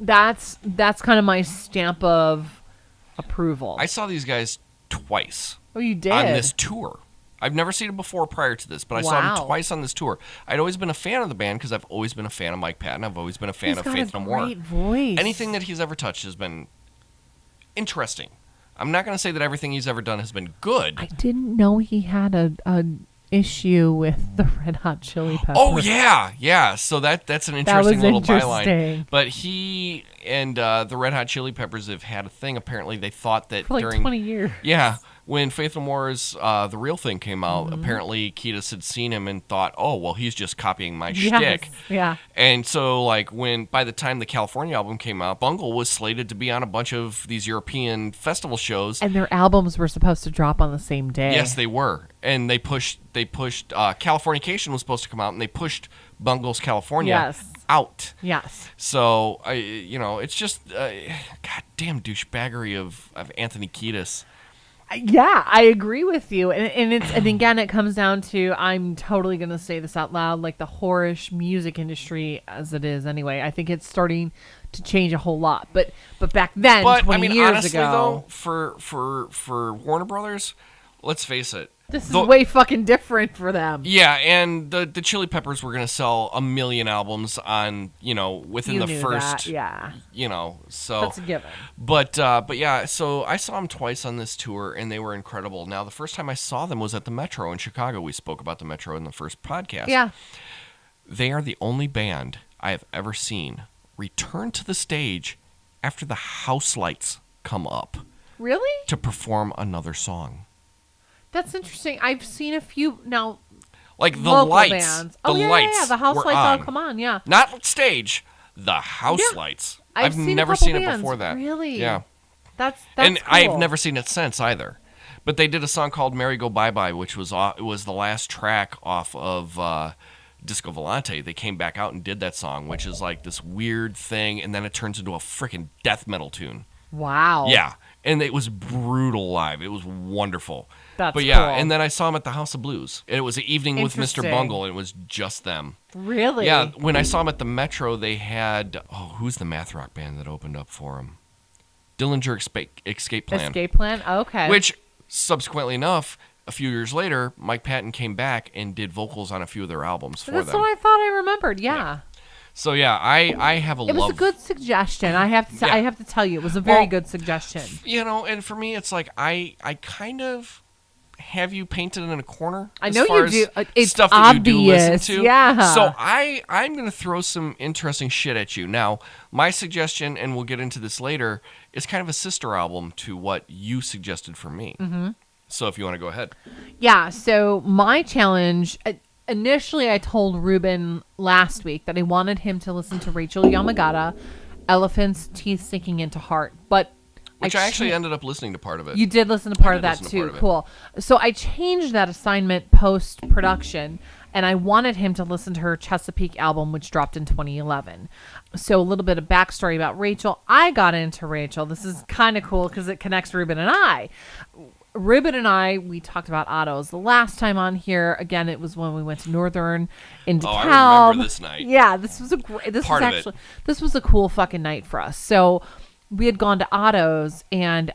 that's kind of my stamp of approval. I saw these guys twice. Oh, you did? On this tour. I've never seen them before prior to this, but I saw them twice on this tour. I'd always been a fan of the band because I've always been a fan of Mike Patton. I've always been a fan of Faith No More. He's got a great voice. Anything that he's ever touched has been interesting. I'm not going to say that everything he's ever done has been good. I didn't know he had a issue with the Red Hot Chili Peppers. Oh, yeah. So that's an interesting little byline. But he and the Red Hot Chili Peppers have had a thing. Apparently, they thought that for like during 20 years. Yeah. When Faith No More's The Real Thing came out, apparently Kiedis had seen him and thought, oh, well, he's just copying my shtick. Yeah. And so, like, by the time the California album came out, Bungle was slated to be on a bunch of these European festival shows. And their albums were supposed to drop on the same day. Yes, they were. And they pushed Californication was supposed to come out, and they pushed Bungle's California out. Yes. So, it's just goddamn douchebaggery of Anthony Kiedis. Yeah, I agree with you. And again, it comes down to, I'm totally going to say this out loud, like the whorish music industry as it is anyway. I think it's starting to change a whole lot. But back then, 20 years honestly, ago, though, for Warner Brothers, let's face it. this is way fucking different for them. Yeah, and the Chili Peppers were going to sell 1 million albums on, within You the knew first, that, yeah. So That's a given. But yeah, so I saw them twice on this tour, and they were incredible. Now, the first time I saw them was at the Metro in Chicago. We spoke about the Metro in the first podcast. Yeah. They are the only band I have ever seen return to the stage after the house lights come up Really? to perform another song. That's interesting. I've seen a few now. Like the Local lights. bands. The lights. Yeah. The house were lights on. all come on. Yeah. Not stage, the house Yeah. lights. I've seen a never couple seen it bands. before that. Really? Yeah. That's And cool. I've never seen it since either. But they did a song called "Merry Go Bye Bye," which was the last track off of Disco Volante. They came back out and did that song, which is like this weird thing, and then it turns into a freaking death metal tune. Wow. Yeah, and it was brutal live. It was wonderful. That's but yeah, cool. and then I saw them at the House of Blues. It was an evening with Mr. Interesting. Bungle, and it was just them. Really? Yeah, when I saw them at the Metro, they had who's the math rock band that opened up for them? Dillinger Escape Plan. Escape Plan. Okay. Which, subsequently enough, a few years later, Mike Patton came back and did vocals on a few of their albums for That's them. what I thought I remembered. Yeah. So yeah, I have a It was a good suggestion. I have to. Yeah. I have to tell you, it was a very Well, good suggestion. And for me, it's like I kind of have you painted in a corner. I as know far you as do. It's stuff that you do listen obvious, to. yeah. So I'm gonna throw some interesting shit at you now. My suggestion, and we'll get into this later, is kind of a sister album to what you suggested for me. Mm-hmm. So if you want to go ahead. Yeah. So my challenge. Initially, I told Reuben last week that I wanted him to listen to Rachael Yamagata, "Elephant's Teeth Sinking into Heart," but Which I actually ended up listening to part of it. You did listen to part of did that listen to too. part of it. Cool. So I changed that assignment post production, and I wanted him to listen to her Chesapeake album, which dropped in 2011. So a little bit of backstory about Rachael. I got into Rachael. This is kind of cool because it connects Reuben and I. Reuben and I, we talked about autos the last time on here. Again, it was when we went to Northern in DeKalb. I remember this night. Yeah, this was a great. This was a cool fucking night for us. So we had gone to autos, and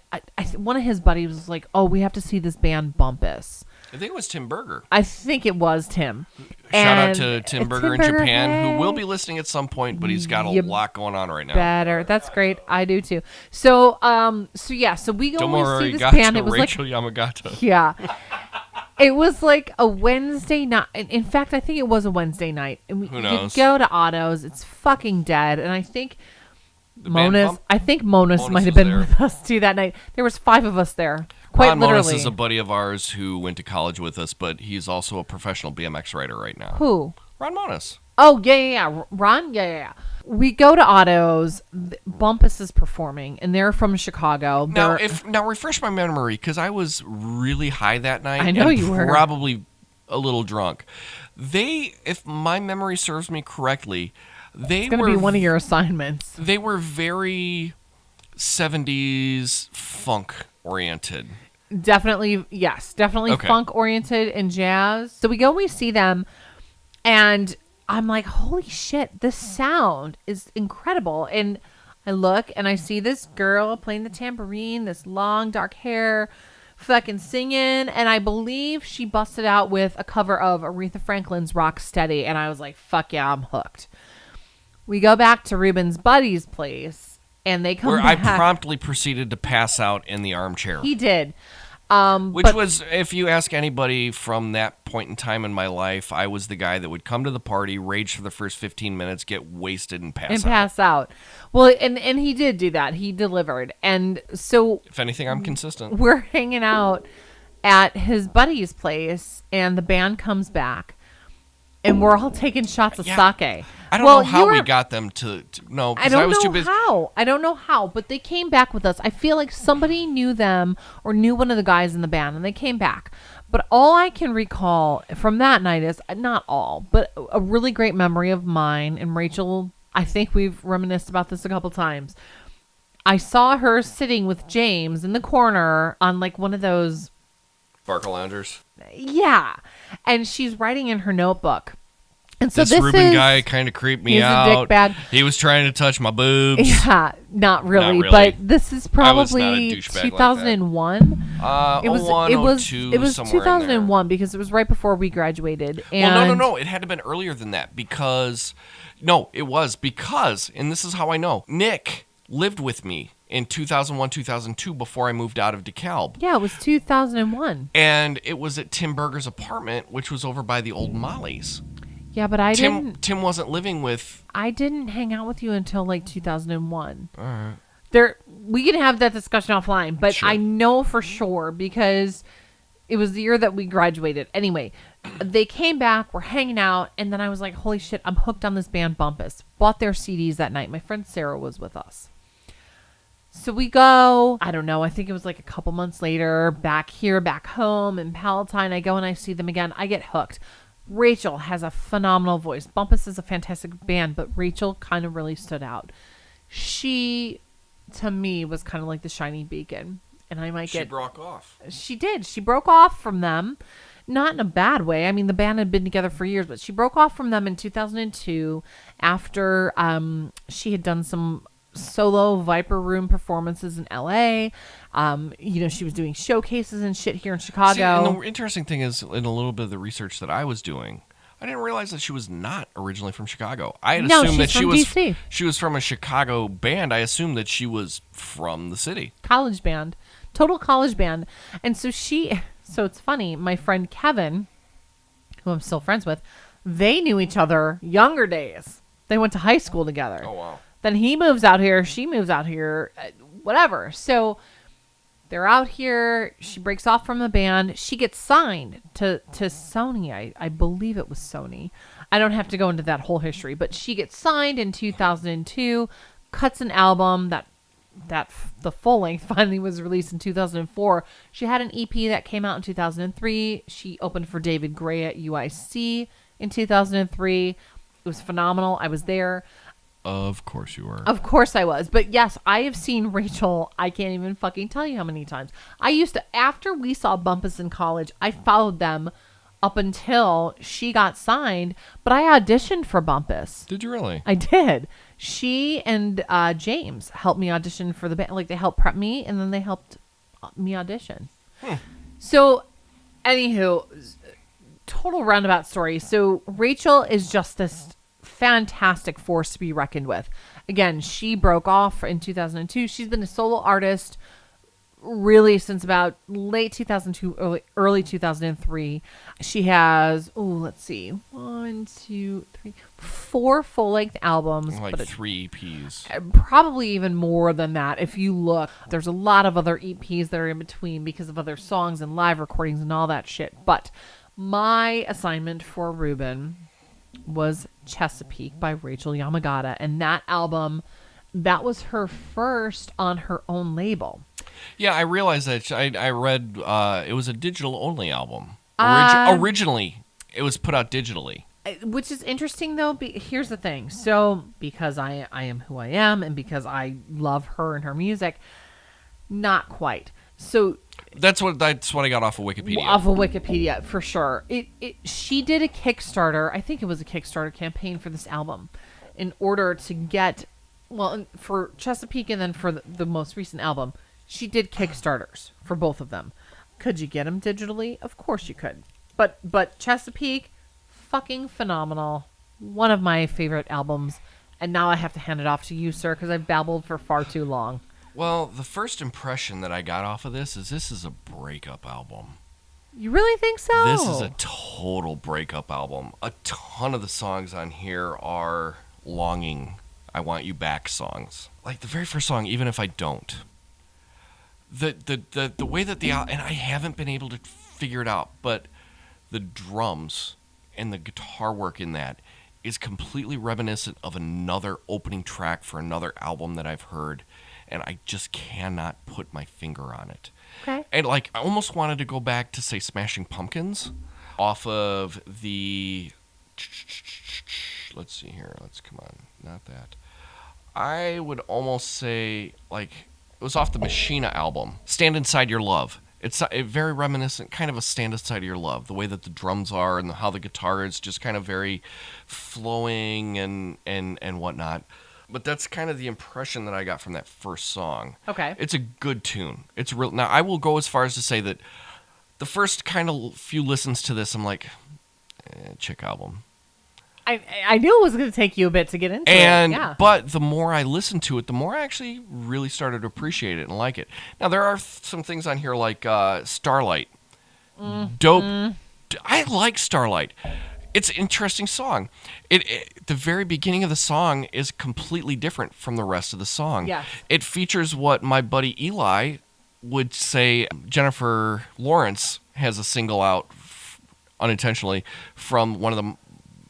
one of his buddies was like, "Oh, we have to see this band Bumpus." I think it was Tim Berger. I think it was Tim. Shout out And to Tim Berger in Berger, Japan, hey. who will be listening at some point, but he's got a You lot going on right now. Better. That's great. I do too. So so we go and see this band. It was Rachael Yamagata. yeah. It was like a Wednesday night. In fact, I think it was a Wednesday night. And Who knows? You go to autos. It's fucking dead. And I think The band Monas. Bump? I think Monas Monas might have was been there. with us too that night. There was 5 of us there. Quite Ron literally. Monas is a buddy of ours who went to college with us, but he's also a professional BMX rider right now. Who? Ron Monas. Oh, yeah. Ron? Yeah. We go to autos. Bumpus is performing, and they're from Chicago. Now refresh my memory, because I was really high that night. I know and you were. Probably a little drunk. If my memory serves me correctly, it's going to be one of your assignments. They were very 70s funk oriented. Definitely, yes. Definitely Okay. funk-oriented and jazz. So we go and we see them, and I'm like, holy shit, this sound is incredible. And I look, and I see this girl playing the tambourine, this long, dark hair, fucking singing, and I believe she busted out with a cover of Aretha Franklin's Rock Steady, and I was like, fuck yeah, I'm hooked. We go back to Reuben's buddy's place, and they come Where back. I promptly proceeded to pass out in the armchair. He did. Which but- was, if you ask anybody from that point in time in my life, I was the guy that would come to the party, rage for the first 15 minutes, get wasted, and pass out. Well, and he did do that. He delivered. And so If anything, I'm consistent. we're hanging out at his buddy's place, and the band comes back, and we're all taking shots of Yeah. sake. I don't know how we got them to no, I because don't I was know too busy. how. I don't know how, but they came back with us. I feel like somebody knew them or knew one of the guys in the band, and they came back. But all I can recall from that night is, not all, but a really great memory of mine and Rachael. I think we've reminisced about this a couple times. I saw her sitting with James in the corner on like one of those. Barca loungers. Yeah. And she's writing in her notebook. And so this Reuben guy kind of creeped me out. He's a dickbag. He was trying to touch my boobs. Yeah, not really. But this is probably 2001. Like it was 2001 because it was right before we graduated. And no. It had to have been earlier than that because, and this is how I know. Nick lived with me in 2001, 2002 before I moved out of DeKalb. Yeah, it was 2001. And it was at Tim Berger's apartment, which was over by the old Molly's. Yeah, but Tim wasn't living with... I didn't hang out with you until like 2001. All right. We can have that discussion offline, but sure. I know for sure because it was the year that we graduated. Anyway, they came back, we're hanging out, and then I was like, holy shit, I'm hooked on this band Bumpus. Bought their CDs that night. My friend Sarah was with us. So we go, I don't know, I think it was like a couple months later, back home in Palatine. I go and I see them again. I get hooked. Rachael has a phenomenal voice. Bumpus is a fantastic band, but Rachael kind of really stood out. She, to me, was kind of like the shining beacon. And She broke off. She did. She broke off from them. Not in a bad way. I mean, the band had been together for years, but she broke off from them in 2002 after she had done some solo Viper Room performances in LA. She was doing showcases and shit here in Chicago. See, and the interesting thing is, in a little bit of the research that I was doing, I didn't realize that she was not originally from Chicago. I had assumed that she was from a Chicago band. I assumed that she was from the city. College band. Total college band. And so it's funny, my friend Kevin, who I'm still friends with, they knew each other younger days. They went to high school together. Oh, wow. Then he moves out here. She moves out here. Whatever. So they're out here. She breaks off from the band. She gets signed to Sony. I believe it was Sony. I don't have to go into that whole history. But she gets signed in 2002. Cuts an album that the full length finally was released in 2004. She had an EP that came out in 2003. She opened for David Gray at UIC in 2003. It was phenomenal. I was there. Of course you were. Of course I was. But yes, I have seen Rachael. I can't even fucking tell you how many times. I used to, after we saw Bumpus in college, I followed them up until she got signed. But I auditioned for Bumpus. Did you really? I did. She and James helped me audition for the band. Like, they helped prep me, and then they helped me audition. So, anywho, total roundabout story. So, Rachael is just this fantastic force to be reckoned with. Again, she broke off in 2002. She's been a solo artist really since about late 2002, early 2003. She has, let's see, 4 full-length albums. Like 3 EPs. Probably even more than that if you look. There's a lot of other EPs that are in between because of other songs and live recordings and all that shit. But my assignment for Reuben was Chesapeake by Rachael Yamagata. And that album, that was her first on her own label. Yeah, I realized that. I read it was a digital-only album. Originally, it was put out digitally. Which is interesting, though. Here's the thing. So, because I am who I am and because I love her and her music, not quite. So that's what I got off of Wikipedia. Off of Wikipedia, for sure. She did a Kickstarter. I think it was a Kickstarter campaign for this album in order to get, for Chesapeake and then for the most recent album, she did Kickstarters for both of them. Could you get them digitally? Of course you could. But Chesapeake, fucking phenomenal. One of my favorite albums. And now I have to hand it off to you, sir, because I've babbled for far too long. Well, the first impression that I got off of this is a breakup album. You really think so? This is a total breakup album. A ton of the songs on here are longing, I want you back songs. Like the very first song, Even If I Don't. The way that and I haven't been able to figure it out, but the drums and the guitar work in that is completely reminiscent of another opening track for another album that I've heard, and I just cannot put my finger on it. Okay. And I almost wanted to go back to, say, Smashing Pumpkins off of the... Let's see here. Come on. Not that. I would almost say, like, it was off the Machina album, Stand Inside Your Love. It's very reminiscent, kind of a Stand Inside Your Love, the way that the drums are and how the guitar is just kind of very flowing and whatnot. But that's kind of the impression that I got from that first song. Okay. It's a good tune. It's real. Now, I will go as far as to say that the first kind of few listens to this, I'm like, chick album. I knew it was going to take you a bit to get into it. Yeah. But the more I listened to it, the more I actually really started to appreciate it and like it. Now, there are some things on here like Starlight. Dope. I like Starlight. It's an interesting song. The very beginning of the song is completely different from the rest of the song. Yes. It features what my buddy Eli would say Jennifer Lawrence has a single out unintentionally from one of the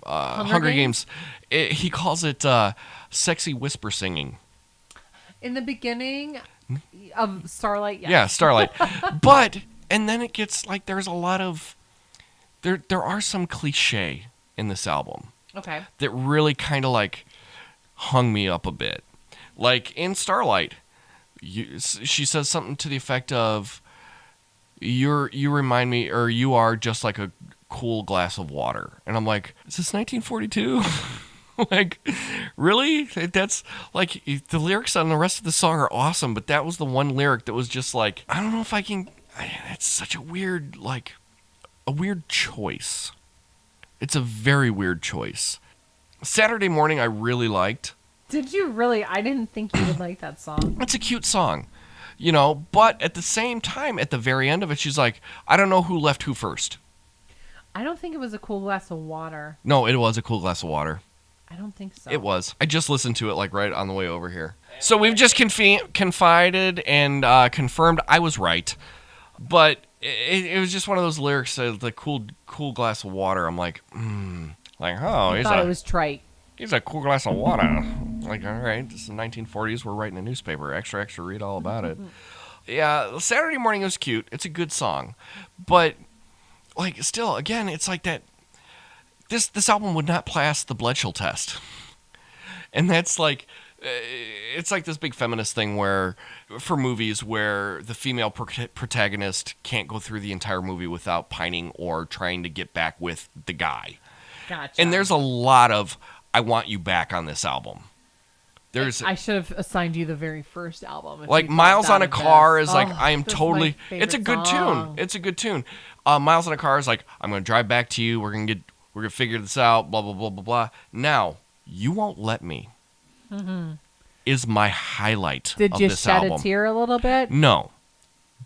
Hunger Games. He calls it sexy whisper singing. In the beginning of Starlight, yes. Yeah, Starlight. But, and then it gets like there's a lot of, there are some cliche in this album. Okay. That really kind of like hung me up a bit. Like in Starlight, she says something to the effect of, you remind me, or you are just like a cool glass of water. And I'm like, is this 1942? Like, really? That's like, the lyrics on the rest of the song are awesome, but that was the one lyric that was just like, I don't know if I can, it's such a weird, like, a weird choice. It's a very weird choice. Saturday Morning I really liked. Did you really? I didn't think you would like that song. It's a cute song, you know, but at the same time, at the very end of it, she's like, I don't know who left who first. I don't think it was a cool glass of water. No, it was a cool glass of water. I don't think so. It was. I just listened to it like right on the way over here. So we've just confided and confirmed I was right. But it was just one of those lyrics, the cool glass of water. I'm like, like, oh, I thought it was trite. He's a cool glass of water. Like, all right, this is the 1940s. We're writing a newspaper. Extra, extra, read all about it. Yeah, Saturday Morning was cute. It's a good song. But, like, still, again, it's like that. This album would not pass the Bledsoe test. And that's like, it's like this big feminist thing where, for movies where the female protagonist can't go through the entire movie without pining or trying to get back with the guy. Gotcha. And there's a lot of, I want you back on this album. I should have assigned you the very first album. Like Miles on a Car is like, I am totally, it's a good tune. It's a good tune. Miles on a Car is like, I'm going to drive back to you. We're going to figure this out, blah, blah, blah, blah, blah. Now, You Won't Let Me is my highlight of this album. Did you shed a tear a little bit? No.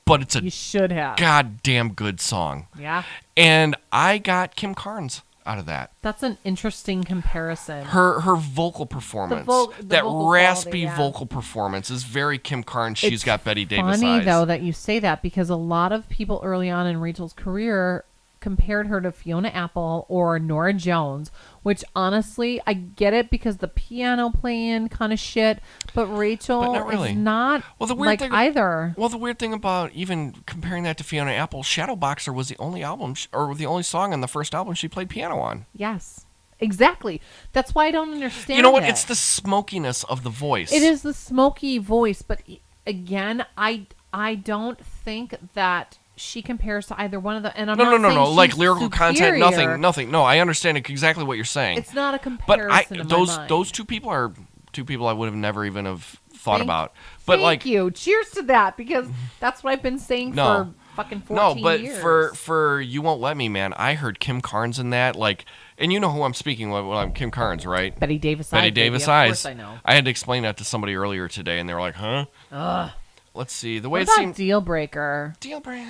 But it's a you should have. goddamn good song. Yeah. And I got Kim Carnes out of that. That's an interesting comparison. Her vocal performance, that vocal raspy quality, vocal performance is very Kim Carnes. She's got Betty Davis eyes. It's funny, though, that you say that because a lot of people early on in Rachel's career compared her to Fiona Apple or Norah Jones, which honestly, I get it because the piano playing kind of shit, but Rachel But not really. is not like either. Well, the weird thing about even comparing that to Fiona Apple, Shadowboxer was the only album, or the only song on the first album she played piano on. Yes. Exactly. That's why I don't understand. You know what? it. It's the smokiness of the voice. It is the smoky voice, but again, I don't think that she compares to either one of them. And I'm not saying no. she's Like lyrical superior. content, nothing. No, I understand exactly what you're saying. It's not a comparison. But in my mind. those two people are two people I would have never even have thought about. But thank you. Cheers to that, because that's what I've been saying for fucking 14 years. No, but for You Won't Let Me, man, I heard Kim Carnes in that. Like, and you know who I'm speaking with when I'm Kim Carnes, right? Betty Davis Betty Eyes. Davis baby. Eyes. Of course I know. I had to explain that to somebody earlier today, and they were like, huh? Ugh. Let's see. The way What it about seemed. Deal Breaker? Deal breaker.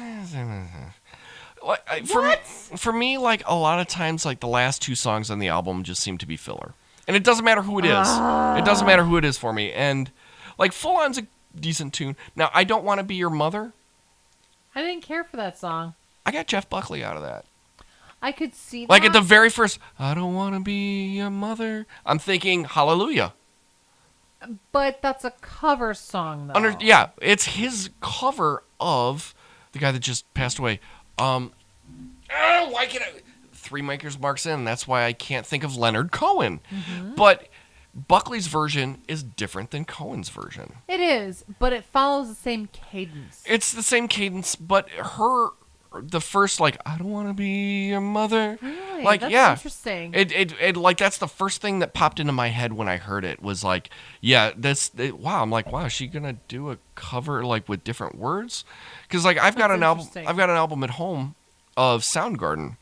For me, like a lot of times, like the last two songs on the album just seem to be filler, and it doesn't matter who it is. It doesn't matter who it is for me. And like Full On's a decent tune. Now, I Don't Want to Be Your Mother. I didn't care for that song. I got Jeff Buckley out of that. I could see that. Like at the very first, I don't want to be your mother. I'm thinking Hallelujah. But that's a cover song, though. Yeah, it's his cover of the guy that just passed away. Why can't I? Three Maker's Marks in. That's why I can't think of Leonard Cohen. Mm-hmm. But Buckley's version is different than Cohen's version. It is, but it follows the same cadence. It's the same cadence, but the first, like, I don't want to be your mother. Really? Like, That's yeah. interesting. It like, that's the first thing that popped into my head when I heard it was like, yeah, wow. I'm like, wow, is she going to do a cover, like, with different words? Because, like, I've got an album at home of Soundgarden.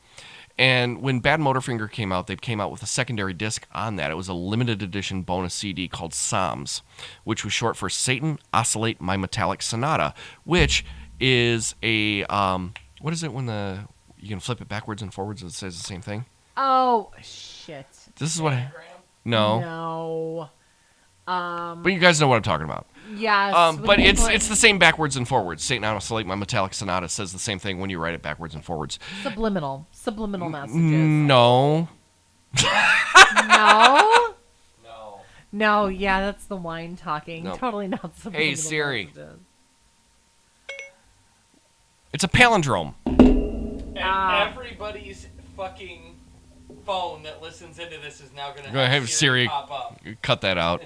And when Bad Motorfinger came out, they came out with a secondary disc on that. It was a limited edition bonus CD called Psalms, which was short for Satan, Oscillate My Metallic Sonata, which is a, what is it when you can flip it backwards and forwards and it says the same thing? Oh, shit. This is what No. No. But you guys know what I'm talking about. Yes. But it's the same backwards and forwards. Satan, Oscillate My Metallic Sonata says the same thing when you write it backwards and forwards. Subliminal messages. No. No? No. No, yeah, that's the wine talking. No. Totally not subliminal Hey, Siri. messages. It's a palindrome. And everybody's fucking phone that listens into this is now going to have Siri pop up. Cut that out.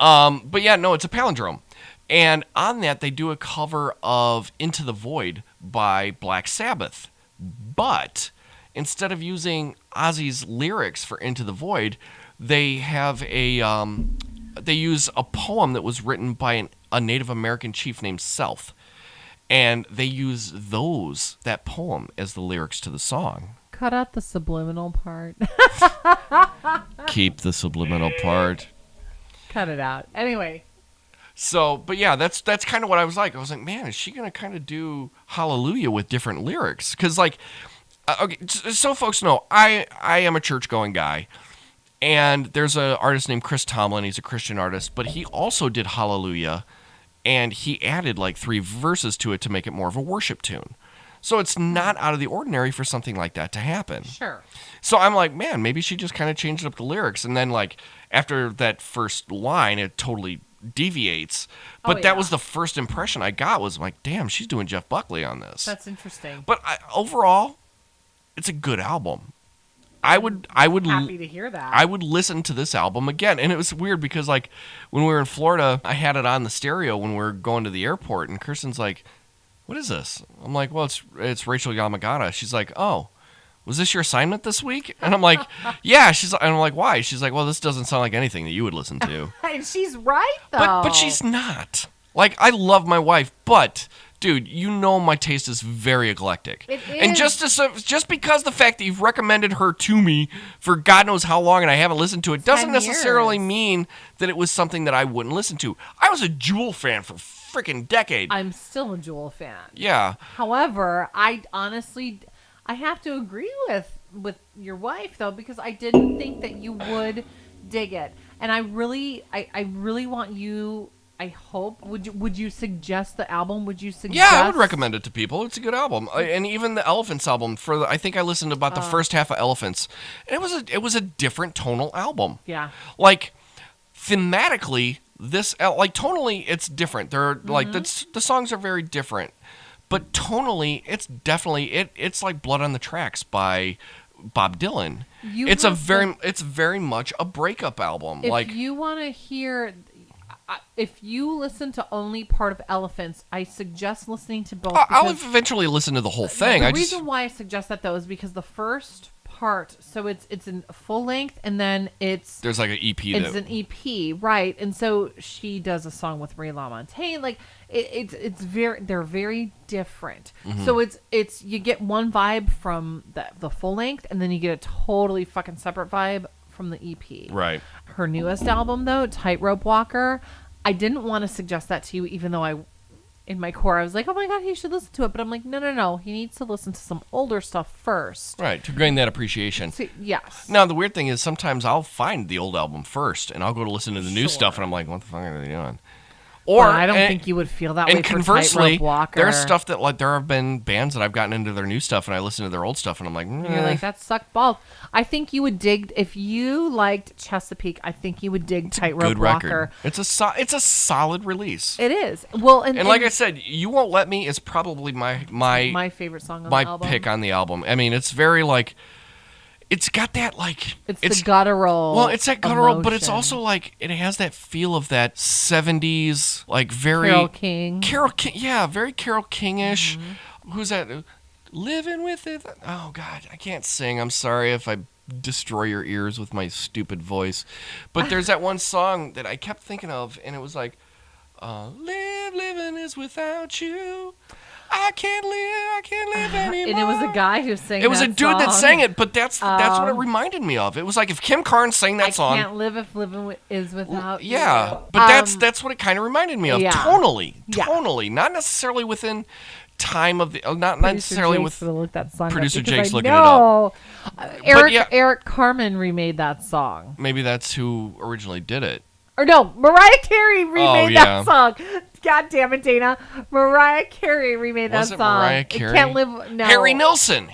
But yeah, no, it's a palindrome. And on that, they do a cover of Into the Void by Black Sabbath. But instead of using Ozzy's lyrics for Into the Void, they have they use a poem that was written by a Native American chief named South. And they use that poem as the lyrics to the song. Cut out the subliminal part. Keep the subliminal part. Cut it out. Anyway. So, but yeah, that's kind of what I was like. I was like, man, is she going to kind of do Hallelujah with different lyrics? Because, like, okay, so folks know, I am a church-going guy. And there's an artist named Chris Tomlin. He's a Christian artist. But he also did Hallelujah. And he added like 3 verses to it to make it more of a worship tune. So it's not out of the ordinary for something like that to happen. Sure. So I'm like, man, maybe she just kind of changed up the lyrics. And then, like, after that first line, it totally deviates. But that was the first impression I got was like, damn, she's doing Jeff Buckley on this. That's interesting. But overall, it's a good album. I would happy to hear that. I would listen to this album again. And it was weird because, like, when we were in Florida, I had it on the stereo when we were going to the airport, and Kirsten's like, what is this? I'm like, well, it's Rachael Yamagata. She's like, oh, was this your assignment this week? And I'm like, yeah. And I'm like, why? She's like, well, this doesn't sound like anything that you would listen to. And she's right, though. But she's not. Like, I love my wife, but dude, you know my taste is very eclectic. It is. And just because the fact that you've recommended her to me for God knows how long and I haven't listened to it doesn't necessarily mean that it was something that I wouldn't listen to. I was a Jewel fan for freaking decade. I'm still a Jewel fan. Yeah. However, I honestly have to agree with your wife though, because I didn't think that you would dig it. And I really want you, I hope, would you suggest the album? Would you suggest? Yeah, I would recommend it to people. It's a good album. And even the Elephants album, I think I listened to about the first half of Elephants. And it was a different tonal album. Yeah. Like, thematically, like, tonally, it's different. They're like, the songs are very different. But tonally, it's definitely, it's like Blood on the Tracks by Bob Dylan. It's very much a breakup album. If you want to hear, if you listen to only part of Elephants, I suggest listening to both. I'll eventually listen to the whole thing. The reason why I suggest that though is because the first part, so it's in full length, and then there's like an EP. It's an EP, right? And so she does a song with Ray LaMontagne. Like they're very different. Mm-hmm. So it's you get one vibe from the full length, and then you get a totally fucking separate vibe from the EP. Right. Her newest album though, Tightrope Walker, I didn't want to suggest that to you, even though in my core I was like, oh my god, he should listen to it. But I'm like, no. He needs to listen to some older stuff first. Right, to gain that appreciation. Yes. Now, the weird thing is sometimes I'll find the old album first, and I'll go to listen to the new stuff, and I'm like, what the fuck are they doing? Or I don't think you would feel that way. And conversely, Walker. There's stuff that, like, there have been bands that I've gotten into their new stuff, and I listen to their old stuff, and I'm like, You're like, that sucked balls. I think you would dig, if you liked Chesapeake, I think you would dig Tightrope Walker. It's a solid release. It is. Well, and like I said, You Won't Let Me is probably my favorite song on the album. My pick on the album. I mean, it's very, like, it's got that like It's the guttural. Well, it's that guttural, but it's emotion. also like it has that feel of that 70s, like very Carole King. Carole King, yeah, very Carole King-ish. Who's that? Living with it. Oh God, I can't sing. I'm sorry if I destroy your ears with my stupid voice. But there's that one song that I kept thinking of, and it was like, living is without you. I can't live anymore. And it was a guy who sang. It was a that dude that song. sang it, but that's what it reminded me of. It was like if Kim Carnes sang that song. I can't live if living is without you. Yeah, but that's what it kind of reminded me of. Yeah. Tonally, not necessarily within time of the, not necessarily with. Look that song Producer up because Jake's I looking it up. Eric Carmen remade that song. Maybe that's who originally did it. Or no, Mariah Carey remade yeah. that song. God damn it, Dana. Mariah Carey remade Was that it song. Mariah It Carey? Can't live. No. Harry Nilsson.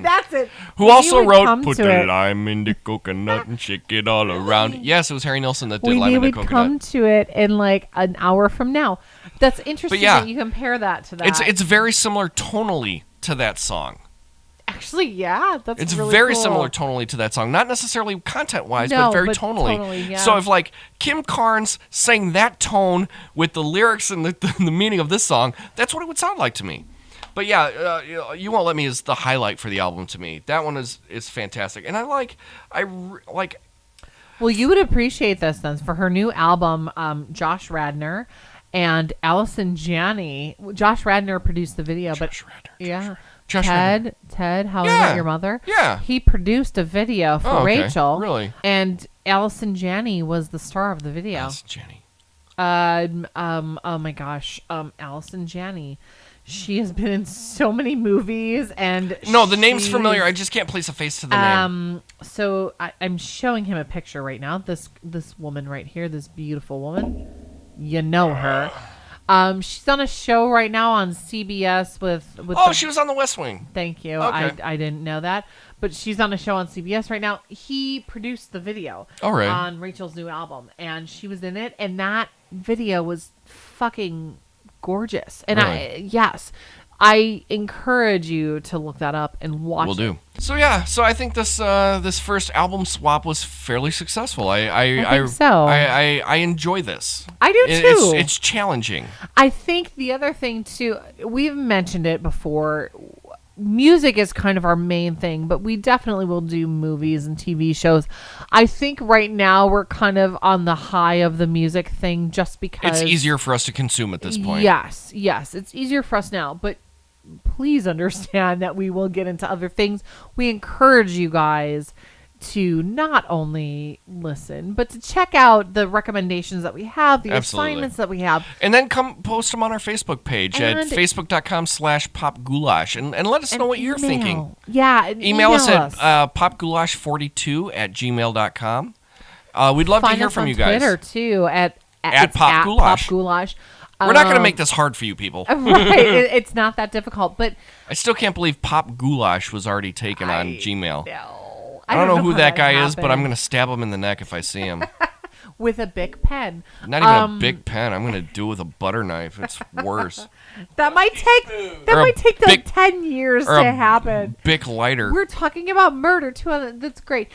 That's it. Who We also would wrote come "Put to the it. lime in the coconut and shake it all around." Yes, it was Harry Nilsson that did We "Lime in the would Coconut." come to it in like an hour from now. That's interesting yeah. that you compare that to that. It's very similar tonally to that song. Actually, yeah, that's It's really very cool. similar tonally to that song. Not necessarily content-wise, No, but very but tonally. tonally, yeah. So if, like, Kim Carnes sang that tone with the lyrics and the meaning of this song, that's what it would sound like to me. But, yeah, You Won't Let Me is the highlight for the album to me. That one is fantastic. And I like... Well, you would appreciate this then. For her new album, Josh Radnor and Allison Janney. Josh Radnor produced the video, Josh Radnor. yeah. Josh Radnor. Ted, How I Yeah. Met Your Mother. Yeah. He produced a video for Oh, okay. Rachel. Really? And Allison Janney was the star of the video. That's Jenny. Oh my gosh. Allison Janney. She has been in so many movies and No, the name's she's- familiar. I just can't place a face to the name. So I'm showing him a picture right now. This woman right here, this beautiful woman. You know her. She's on a show right now on CBS with Oh, she was on The West Wing. Thank you. Okay. I didn't know that. But she's on a show on CBS right now. He produced the video All right. on Rachel's new album. And she was in it. And that video was fucking gorgeous. And Really? I encourage you to look that up and watch Will it. do. So yeah, I think this first album swap was fairly successful. I think so. I enjoy this. I do too. It's challenging. I think the other thing too, we've mentioned it before. Music is kind of our main thing, but we definitely will do movies and TV shows. I think right now we're kind of on the high of the music thing just because It's easier for us to consume at this point. Yes, it's easier for us now, but please understand that we will get into other things. We encourage you guys to not only listen, but to check out the recommendations that we have, the Absolutely. assignments that we have. And then come post them on our Facebook page at And- facebook.com/Pop Goulash and let us know what you're thinking. Yeah. and Email us at popgoulash42@gmail.com. We'd love Find to hear us from on you guys. Twitter too at At it's Pop Goulash. Pop Goulash. We're not going to make this hard for you people. Right. It's not that difficult, but I still can't believe Pop Goulash was already taken on Gmail. no. I don't know who how that guy is, but I'm happened. going to stab him in the neck if I see him. with a Bic pen. Not even a big pen. I'm going to do it with a butter knife. It's worse. That might take Or a like Bic- 10 years or to a happen. Bic lighter. We're talking about murder too. That's great.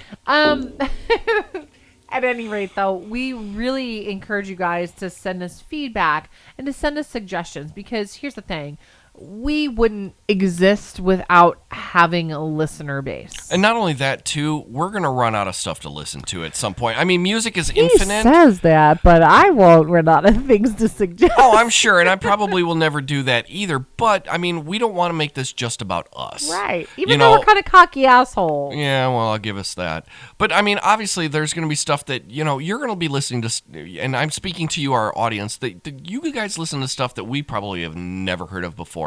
At any rate, though, we really encourage you guys to send us feedback and to send us suggestions because here's the thing. We wouldn't exist without having a listener base. And not only that, too, we're going to run out of stuff to listen to at some point. I mean, music is He infinite. says that, but I won't run out of things to suggest. Oh, I'm sure, and I probably will never do that either. But, I mean, we don't want to make this just about us. Right. Even You though know- we're kind of cocky assholes. Yeah, well, I'll give us that. But, I mean, obviously, there's going to be stuff that, you're going to be listening to, and I'm speaking to you, our audience, that you guys listen to stuff that we probably have never heard of before.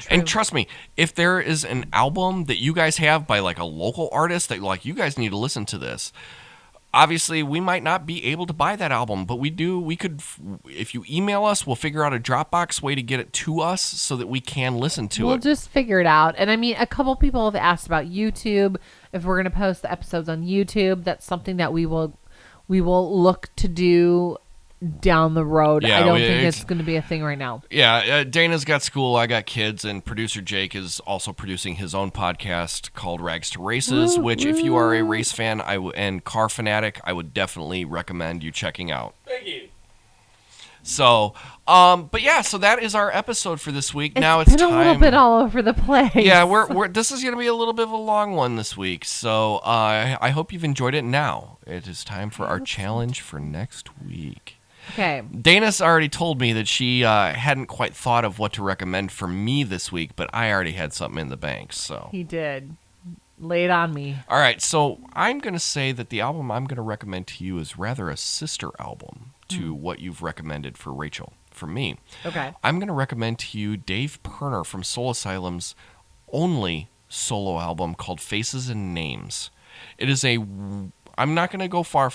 And trust me, if there is an album that you guys have by, like, a local artist that, like, you guys need to listen to this, obviously, we might not be able to buy that album, but we could, if you email us, we'll figure out a Dropbox way to get it to us so that we can listen to We'll it. just figure it out. And I mean, a couple people have asked about YouTube. If we're going to post the episodes on YouTube, that's something that we will look to do down the road. Yeah, I don't think it's going to be a thing right now. Yeah, Dana's got school, I got kids, and producer Jake is also producing his own podcast called Rags to Races, which if you are a race fan and car fanatic, I would definitely recommend you checking out. Thank you. So, but yeah, so that is our episode for this week. Now it's been time. a little bit all over the place. Yeah, we're this is going to be a little bit of a long one this week. So, I hope you've enjoyed it. Now it is time for our challenge for next week. Okay. Dana's already told me that she hadn't quite thought of what to recommend for me this week, but I already had something in the bank. So He did. Lay it on me. all right, so I'm going to say that the album I'm going to recommend to you is rather a sister album to what you've recommended for Rachel. For me, Okay. I'm going to recommend to you Dave Pirner from Soul Asylum's only solo album called Faces and Names. It is I'm not going to go far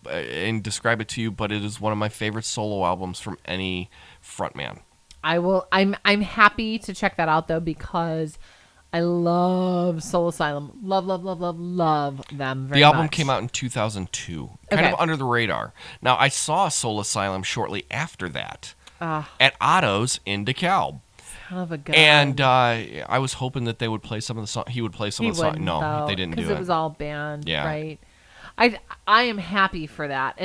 and describe it to you, but it is one of my favorite solo albums from any frontman. I will. I'm happy to check that out though because I love Soul Asylum. Love them very The album much. came out in 2002, kind Okay. of under the radar. Now, I saw Soul Asylum shortly after that Ah, at Otto's in DeKalb. son of a gun. And I was hoping that they would play some of the song. He would play some He of the song. wouldn't, No, though, they didn't do it. because it was all banned, Yeah. right? I am happy for that,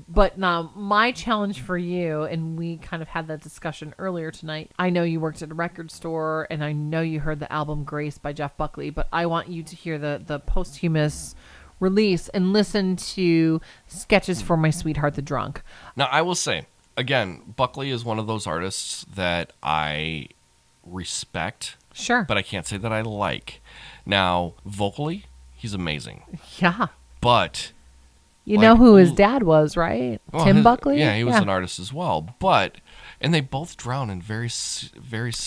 but now my challenge for you, and we kind of had that discussion earlier tonight. I know you worked at a record store, and I know you heard the album Grace by Jeff Buckley, but I want you to hear the posthumous release and listen to Sketches for My Sweetheart the Drunk. Now, I will say, again, Buckley is one of those artists that I respect, Sure. but I can't say that I like. Now, vocally, he's amazing. Yeah. But You Like, know who his dad was, right? well, Tim his- Buckley? Yeah, he was an artist as well. And they both drown in very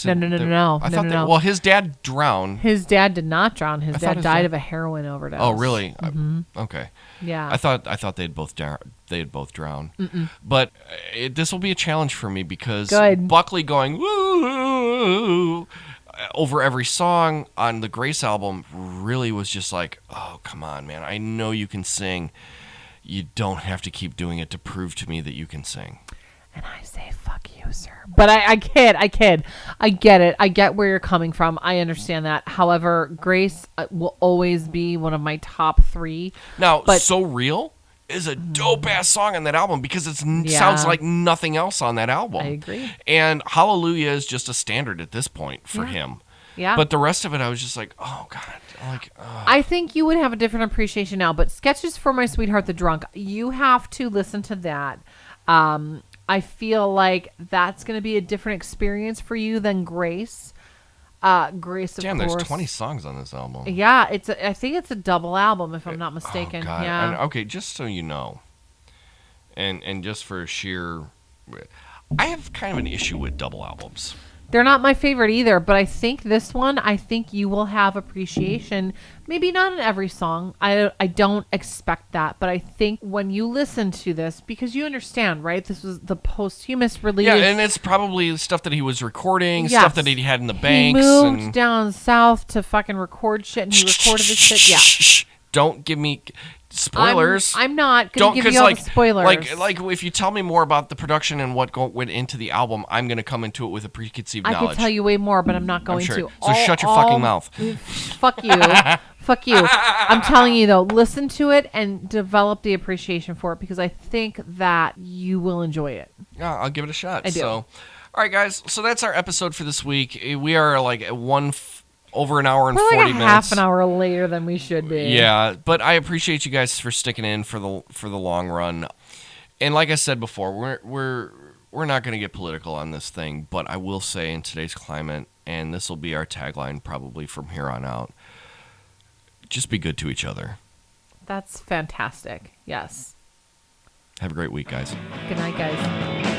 No. I No, thought no. well, his dad drowned. His dad did not drown. His I thought dad his died dad- of a heroin overdose. Oh, really? Okay. Yeah. I thought they'd both drowned. But this will be a challenge for me because Good. Buckley going woo over every song on the Grace album really was just like, oh, come on, man. I know you can sing. You don't have to keep doing it to prove to me that you can sing. And I say, fuck you, sir. But I kid. I get it. I get where you're coming from. I understand that. However, Grace will always be one of my top 3. Now, But- So Real is a dope-ass song on that album because it Yeah. sounds like nothing else on that album. I agree. And Hallelujah is just a standard at this point for him. Yeah. But the rest of it, I was just like, oh, God. I think you would have a different appreciation now. But Sketches for My Sweetheart the Drunk, you have to listen to that. I feel like that's going to be a different experience for you than Grace. Grace, of Damn, course. there's 20 songs on this album. Yeah, I think it's a double album, if I'm not mistaken. Oh, God. Yeah. And, okay, just so you know, and just for sheer... I have kind of an issue with double albums. They're not my favorite either, but I think this one, I think you will have appreciation. Maybe not in every song. I don't expect that, but I think when you listen to this, because you understand, right? This was the posthumous release. Yeah, and it's probably stuff that he was recording, Yes. stuff that he had in the banks. He moved and... down south to fucking record shit, and he recorded this shit. Yeah. Shh. Don't give me spoilers. I'm not going to give you all the spoilers. Like if you tell me more about the production and what went into the album, I'm going to come into it with a preconceived I knowledge. could tell you way more, but I'm not going sure. to. So shut your fucking mouth. Fuck you. Fuck you. I'm telling you, though, listen to it and develop the appreciation for it because I think that you will enjoy it. Yeah, I'll give it a shot. I do. So, all right, guys. So that's our episode for this week. We are like at over an hour and We're 40 like minutes. half an hour later than we should be. Yeah, but I appreciate you guys for sticking in for the long run. And like I said before, we're not going to get political on this thing, but I will say in today's climate, and this will be our tagline probably from here on out, just be good to each other. That's fantastic. Yes. Have a great week, guys. Good night, guys.